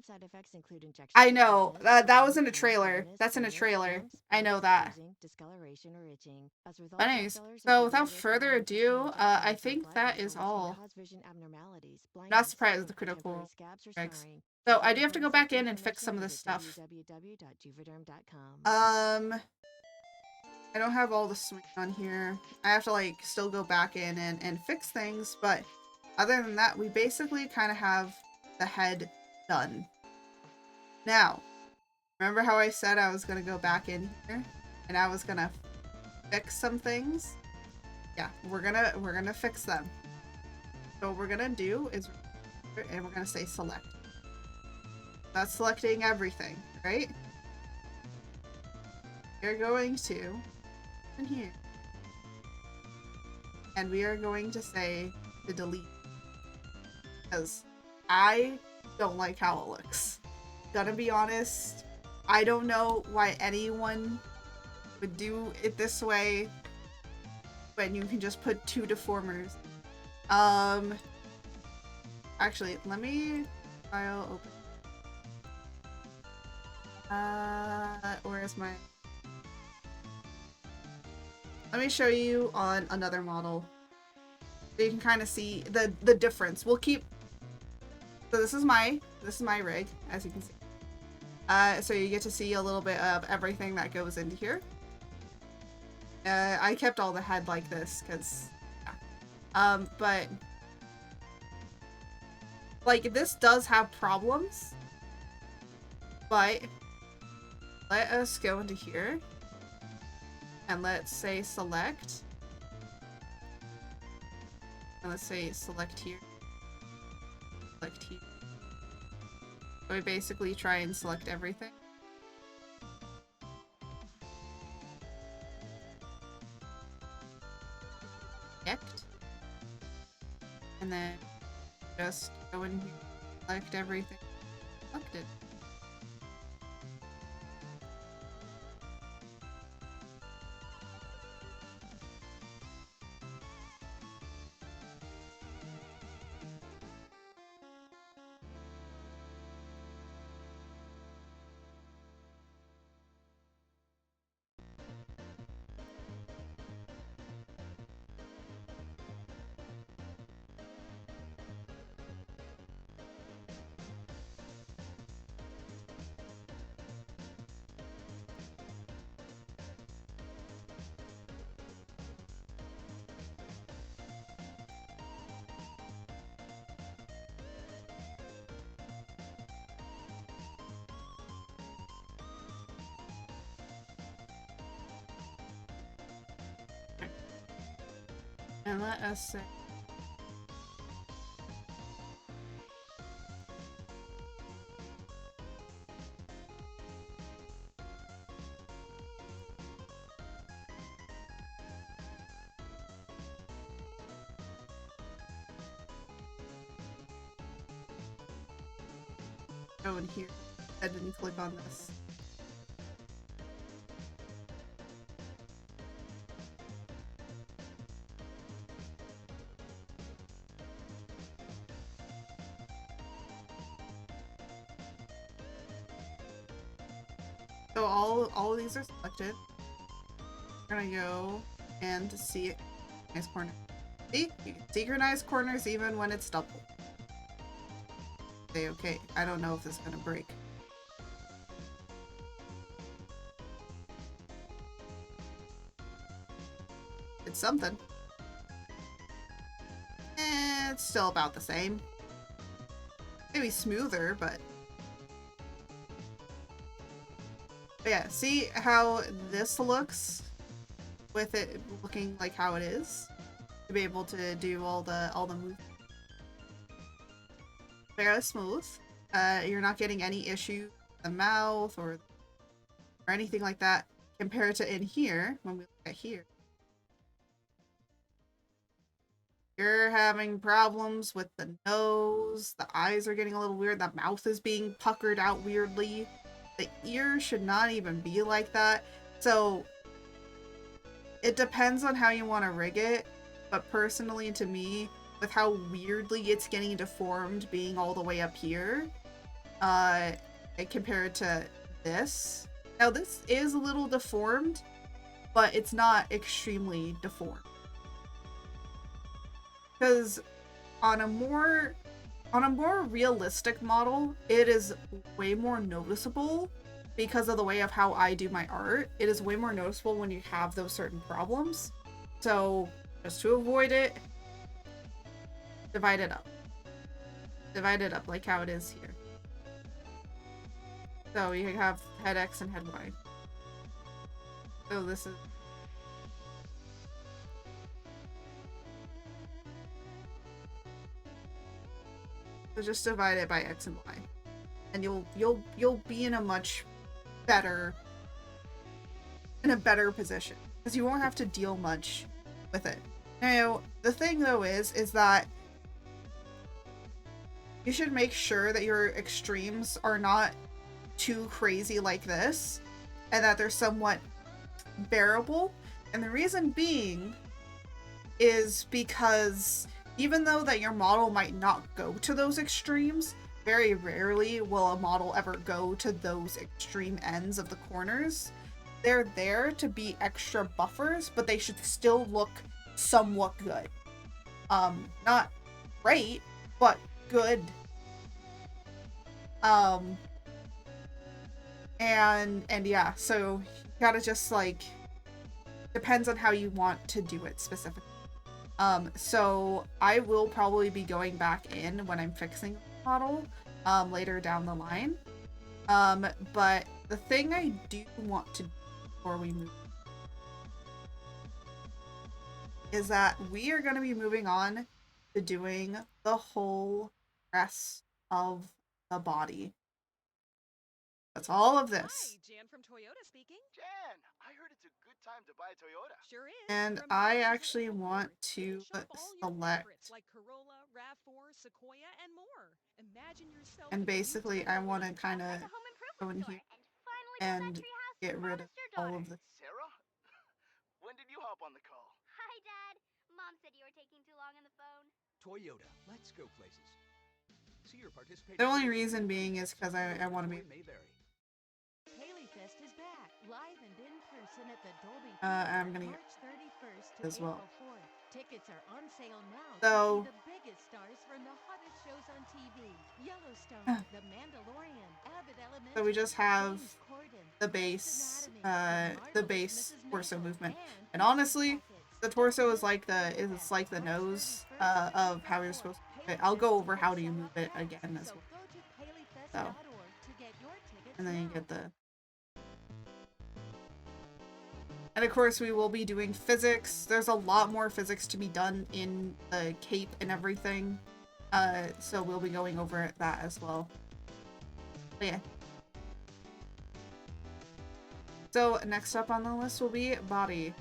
Common side effects include injection. I know that was in a trailer. That's in a trailer. I know that. Discoloration or itching. As with all But anyways, drug sellers, so if without you notice further that one ado, prescription I injection think without that glycosate is can all. cause vision abnormalities, Not blindness, surprised or with the critical temporary scabs or strikes. scarring. So For I do have to go important back safety in and fix some of this information, stuff. visit www.juvederm.com. I don't have all the swing on here. I have to like still go back in and fix things, but other than that, we basically kind of have the head done. Now, remember how I said I was gonna go back in here and I was gonna fix some things? Yeah, we're gonna fix them. So what we're gonna do is, and we're gonna say select. That's selecting everything, right? We're going to in here, and we are going to say to delete, because I don't like how it looks. Gonna be honest, I don't know why anyone would do it this way when you can just put two deformers. Actually, let me file open. Where is my... Let me show you on another model. So you can kind of see the difference. We'll keep... So this is my rig, as you can see. So you get to see a little bit of everything that goes into here. I kept all the head like this, because... Yeah. But... Like, this does have problems. But... Let us go into here. And let's say select. And let's say select here. Select here. So we basically try and select everything. Select. And then just go in here, select everything selected. And let us say go in here. I didn't click on this. So all of these are selected. We're gonna go and see it. Nice corner. See? You can synchronize corners even when it's double. Say okay. I don't know if this is gonna break. It's something. It's still about the same. Maybe smoother, but yeah, see how this looks with it looking like how it is? To be able to do all the movement. Very smooth. You're not getting any issue with the mouth or anything like that compared to in here when we look at here. You're having problems with the nose, the eyes are getting a little weird, the mouth is being puckered out weirdly. The ear should not even be like that. So it depends on how you want to rig it, but personally to me, with how weirdly it's getting deformed being all the way up here, compared to this. Now this is a little deformed, but it's not extremely deformed. Because on a more realistic model, it is way more noticeable because of the way of how I do my art. It is way more noticeable when you have those certain problems. So just to avoid it, divide it up. Divide it up like how it is here. So you have head X and head Y. So this is so just divide it by X and Y. And you'll be in a much better position. Because you won't have to deal much with it. Now, the thing though is that you should make sure that your extremes are not too crazy like this, and that they're somewhat bearable. And the reason being is because even though that your model might not go to those extremes, very rarely will a model ever go to those extreme ends of the corners. They're there to be extra buffers, but they should still look somewhat good. Not great, but good. And yeah, so you gotta just like, depends on how you want to do it specifically. So I will probably be going back in when I'm fixing the model, later down the line. But the thing I do want to do before we move is that we are going to be moving on to doing the whole rest of the body. That's all of this. Hi, Jan from Toyota speaking. Jan, I heard it's a good time to buy a Toyota. Sure is. And From I models actually all want over. to Shop all your select, favorites like Corolla, RAV4, Sequoia, and more. Imagine yourself and in the new basically I want to Toyota. kind of go in here and get rid of all of the. Sarah? When did you hop on the call? Hi, Dad. Mom said you were taking too long on the phone. Toyota, let's go places. See your participating. The only reason being is because I want to be. Haley Fest is back, live and in person at the Dolby I'm gonna March 31st to as well. April 4th. Tickets are on sale now So to see the biggest stars from the hottest shows on TV. Yellowstone, The Mandalorian, Abbott Elementary. So we just have James Corden, the Grey's base, Anatomy, the Marvelous base Mrs. torso Maisel, movement, and and honestly, Pockets. the torso is like the nose of how you're supposed to move it. I'll go over how do you move it again as So well. go to So, paleyfest.org to get your tickets and then you now. get the. And of course, we will be doing physics. There's a lot more physics to be done in the cape and everything. So we'll be going over that as well. But yeah. So next up on the list will be body.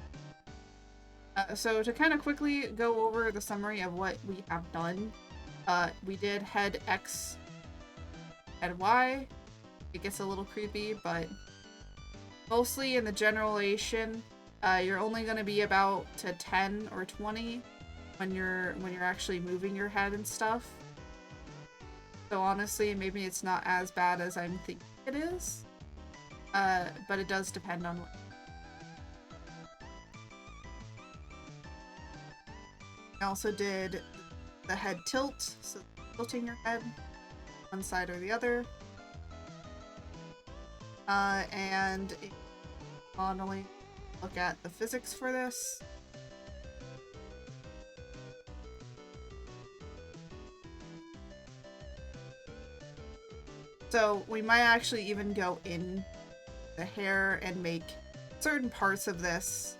So to kind of quickly go over the summary of what we have done. We did head X, head Y. It gets a little creepy, but mostly in the generalization, you're only going to be about to 10 or 20 when you're actually moving your head and stuff. So honestly, maybe it's not as bad as I'm thinking it is, but it does depend on what. I also did the head tilt, so tilting your head one side or the other. And modeling, look at the physics for this. So we might actually even go in the hair and make certain parts of this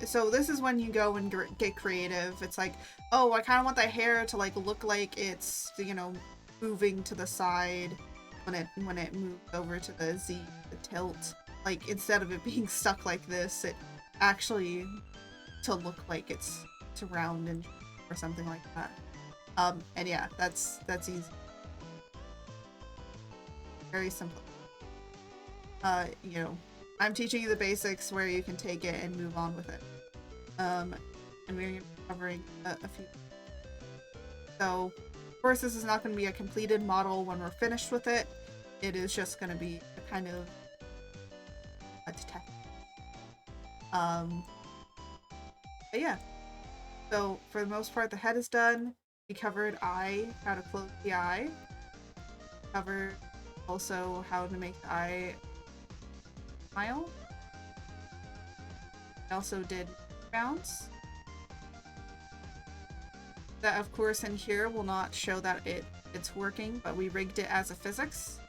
so this is when you go and get creative. It's like, oh, I kind of want the hair to like look like it's, you know, moving to the side when it moves over to the Z, the tilt. Like instead of it being stuck like this, it actually to look like it's round and or something like that. And yeah, that's easy. Very simple. You know, I'm teaching you the basics where you can take it and move on with it. And we're covering a few. So Of course, this is not going to be a completed model when we're finished with it. It is just going to be a kind of a test. But yeah. So for the most part, the head is done. We covered eye, how to close the eye. Covered also how to make the eye smile. I also did bounce. That of course in here will not show that it's working, but we rigged it as a physics.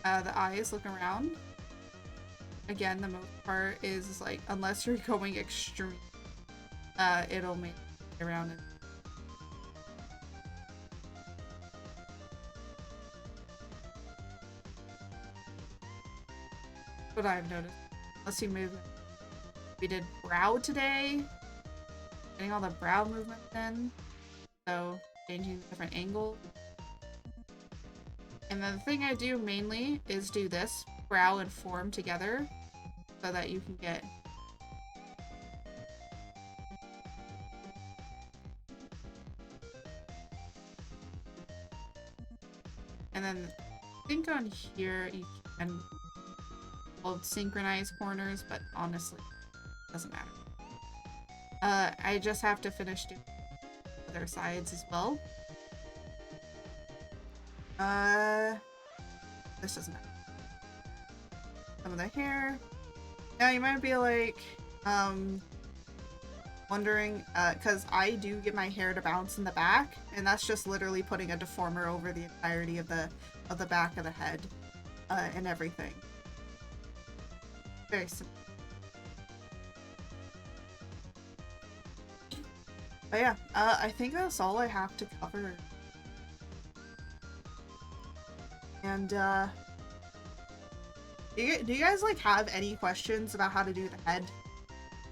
The eyes look around. Again, the most part is like, unless you're going extreme, it'll make it around and what I've noticed. Let's see movement. We did brow today. Getting all the brow movements in. So changing different angles. And then the thing I do mainly is do this, brow and form together, so that you can get and then I think on here you can synchronize corners, but honestly, it doesn't matter. I just have to finish doing other sides as well. This doesn't matter. Some of the hair. Now you might be like, wondering, because I do get my hair to bounce in the back, and that's just literally putting a deformer over the entirety of the back of the head, and everything. Very simple. But yeah, I think that's all I have to cover. And, do you guys, like, have any questions about how to do the head?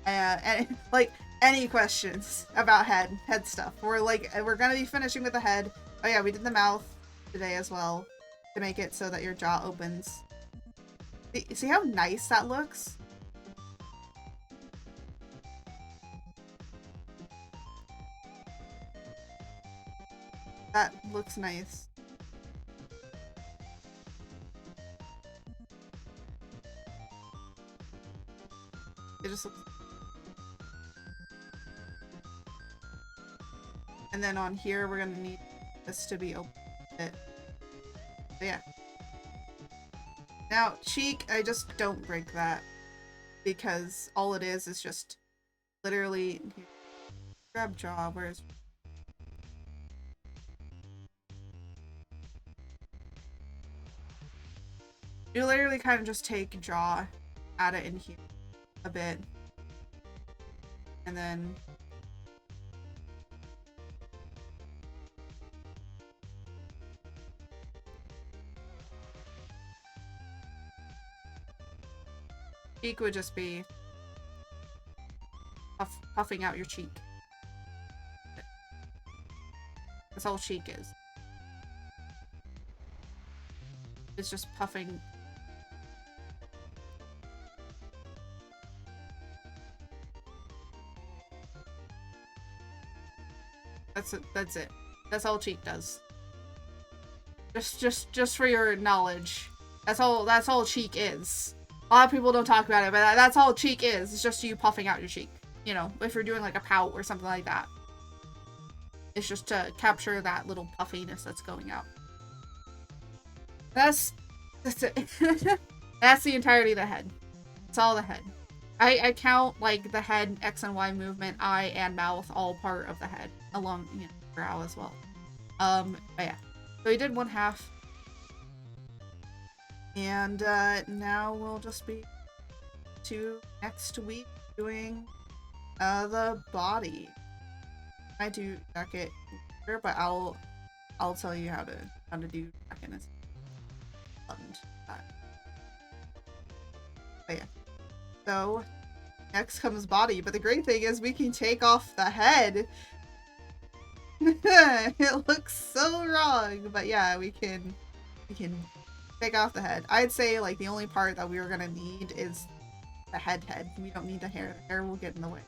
And, like, any questions about head stuff? We're gonna be finishing with the head. Oh yeah, we did the mouth today as well, to make it so that your jaw opens. See how nice that looks? That looks nice. It just looks... And then on here, we're gonna need this to be open. So yeah. Now, cheek, I just don't rig that. Because all it is just literally... Grab jaw, where's... You literally kind of just take jaw, add it in here a bit, and then cheek would just be puffing out your cheek. That's all cheek is. It's just puffing. That's it. That's all cheek does. Just for your knowledge. That's all cheek is. A lot of people don't talk about it, but that's all cheek is. It's just you puffing out your cheek. You know, if you're doing like a pout or something like that. It's just to capture that little puffiness that's going out. That's it. That's the entirety of the head. It's all the head. I count like the head, X and Y movement, eye and mouth all part of the head, along, you know, brow as well. But yeah. So we did one half. And now we'll just be to next week doing the body. I do jacket later, but I'll tell you how to do jacket as buttoned. But yeah. So next comes body, but the great thing is we can take off the head. It looks so wrong, but yeah, we can take off the head. I'd say like the only part that we are gonna need is the head. We don't need the hair. The hair will get in the way.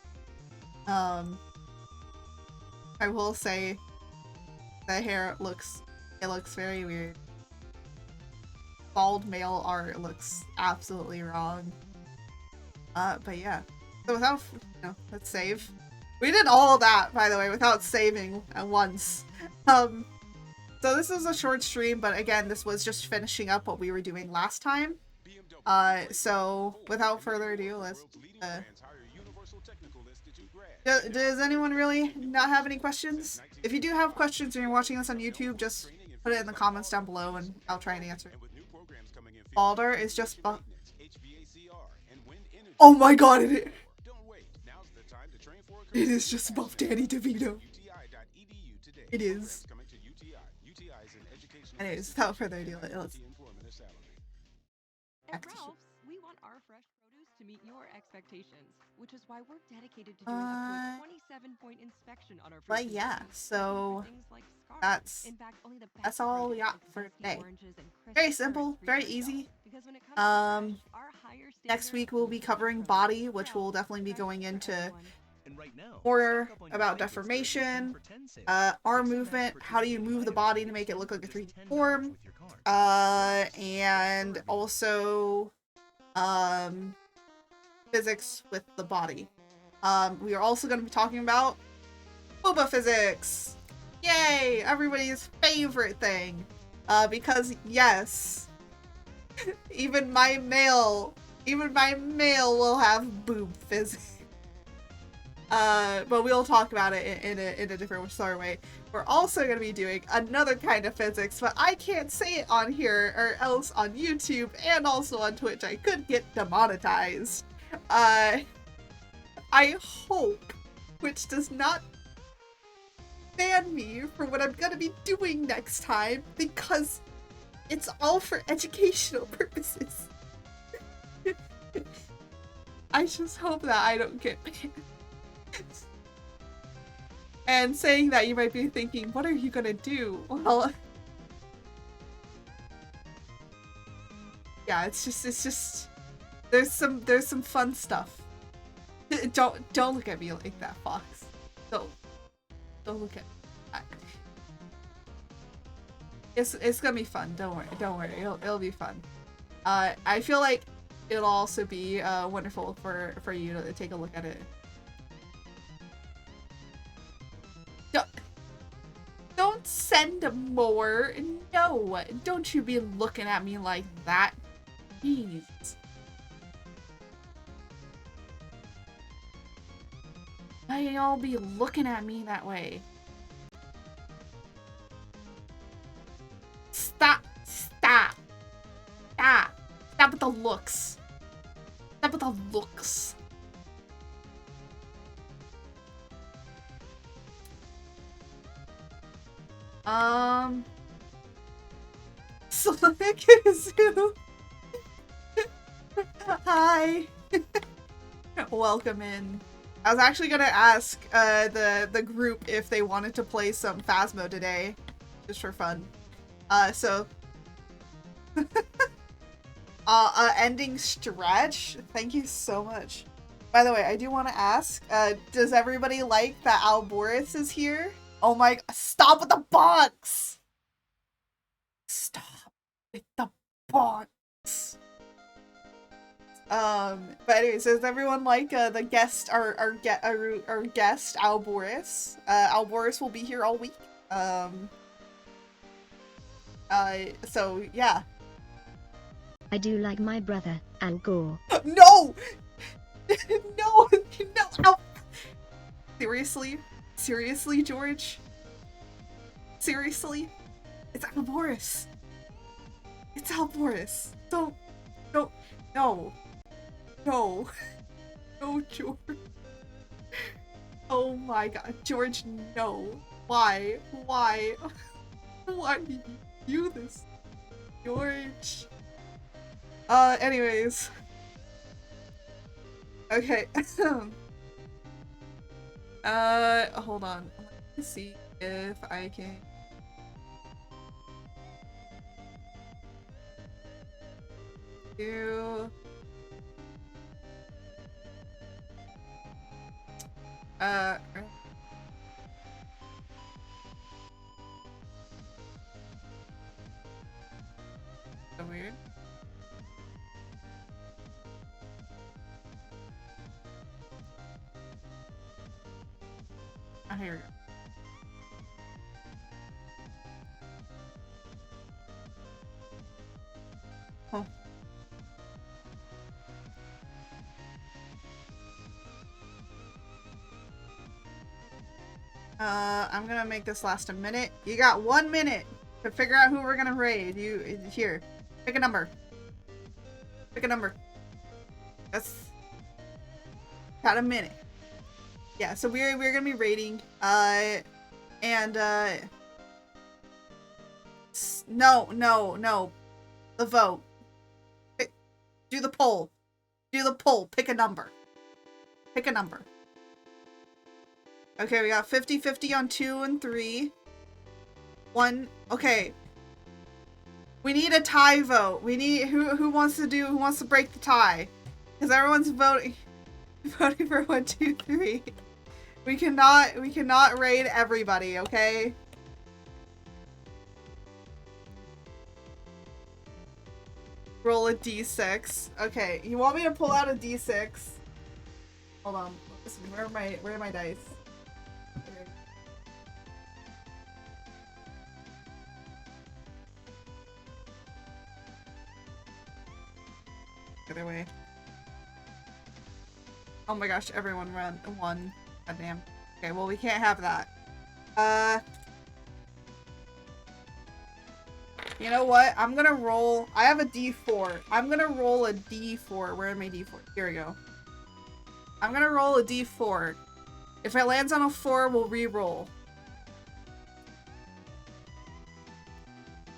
I will say The hair looks, it looks very weird. Bald male art looks absolutely wrong. But yeah. So without, let's save. We did all that, by the way, without saving at once. So this is a short stream, but again, this was just finishing up what we were doing last time. So without further ado, let's, does anyone really not have any questions? If you do have questions and you're watching this on YouTube, just put it in the comments down below and I'll try and answer it. Balder is just oh my god, it is just buff Danny DeVito. It is. Anyways, without further ado, let's... At Ralph's, we want our fresh produce to meet your expectations, which is why we're dedicated to doing up to a 27-point inspection on our fruit. But yeah, so that's all we got for today. Very simple, very easy. Next week we'll be covering body, which will definitely be going into more about deformation, arm movement, how do you move the body to make it look like a 3D form, and also physics with the body. We are also going to be talking about boba physics. Yay! Everybody's favorite thing. Because yes, even my male will have boob physics. But we'll talk about it in a different sort of way. We're also going to be doing another kind of physics, but I can't say it on here or else on YouTube and also on Twitch I could get demonetized. I hope Twitch does not ban me for what I'm going to be doing next time because it's all for educational purposes. I just hope that I don't get banned. And saying that, you might be thinking, what are you gonna do? Well, yeah, it's just there's some fun stuff. Don't look at me like that, Fox. Don't look at me. It's gonna be fun. Don't worry. It'll be fun. I feel like it'll also be wonderful for you to take a look at it. Don't send more. No, don't you be looking at me like that. Jeez. Why y'all be looking at me that way? Stop with the looks. Stop with the looks. Sonic Zoo. Hi. Welcome in. I was actually gonna ask the group if they wanted to play some Phasmo today, just for fun. So ending stretch. Thank you so much. By the way, I do want to ask, does everybody like that Alboris is here? Oh my, stop with the box! Stop with the box. But anyways, does everyone like the guest, our guest, Alboris? Alboris will be here all week. So yeah. I do like my brother, Al Gore. No! No! Al Seriously, George? Seriously? It's Alboris. It's Alboris. No. No, George. Oh my god. George, no. Why? Why did you do this? George. Anyways. Okay. Hold on. Let me see if I can... do... here we go. Oh. I'm gonna make this last a minute. You got 1 minute to figure out who we're gonna raid. Here. Pick a number. Pick a number. That's got a minute. Yeah, so we're gonna be raiding. No. The vote. Do the poll. Do the poll. Pick a number. Pick a number. Okay, we got 50-50 on 2 and 3. 1. Okay. We need a tie vote. We need who wants to break the tie? Because everyone's voting for 1, 2, 3. We cannot raid everybody, okay? Roll a d6. Okay, you want me to pull out a d6? Hold on. Listen, where are my dice? Other way. Oh my gosh, everyone won. Goddamn. Okay, well we can't have that. You know what? I'm gonna roll. I have a d4. I'm gonna roll a d4. Where are my d4? Here we go. I'm gonna roll a d4. If it lands on a 4, we'll re-roll.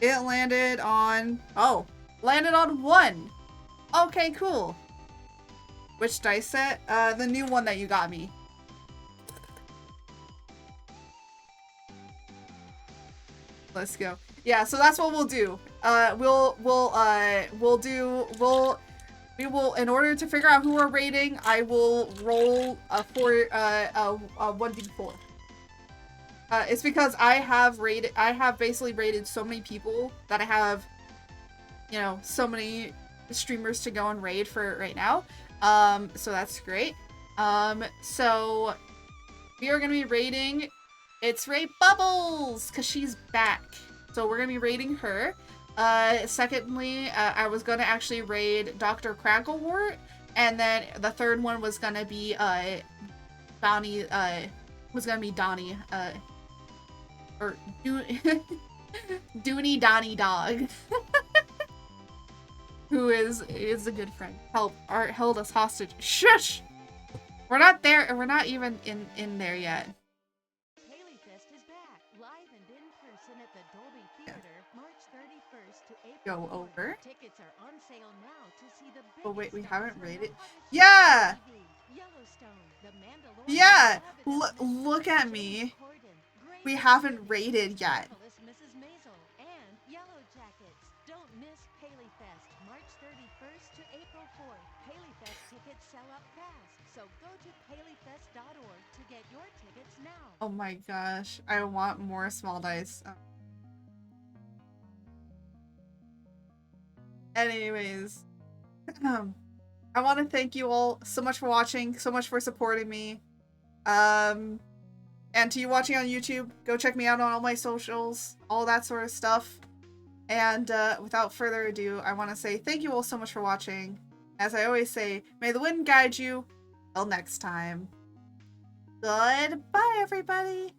It landed on... Oh. Landed on 1. Okay, cool. Which dice set? The new one that you got me. Let's go. Yeah, so that's what we'll do. We will, in order to figure out who we're raiding, I will roll a 1d4. It's because I have basically raided so many people that I have, you know, so many streamers to go and raid for right now. So that's great. So we are gonna be raiding. It's Raid Bubbles, because she's back. So we're going to be raiding her. Secondly, I was going to actually raid Dr. Cracklewort. And then the third one was going to be Donnie. Donnie. Or Dooney Donnie Dog. Who is a good friend. Held us hostage. Shush! We're not there. We're not even in there yet. Go over. Oh wait, we haven't raided. Yeah! Yeah! Look at me. We haven't raided yet. Oh my gosh, I want more small dice. Anyways, I want to thank you all so much for watching, so much for supporting me. And to you watching on YouTube, go check me out on all my socials, all that sort of stuff. And without further ado, I want to say thank you all so much for watching. As I always say, may the wind guide you. Till next time. Goodbye, everybody.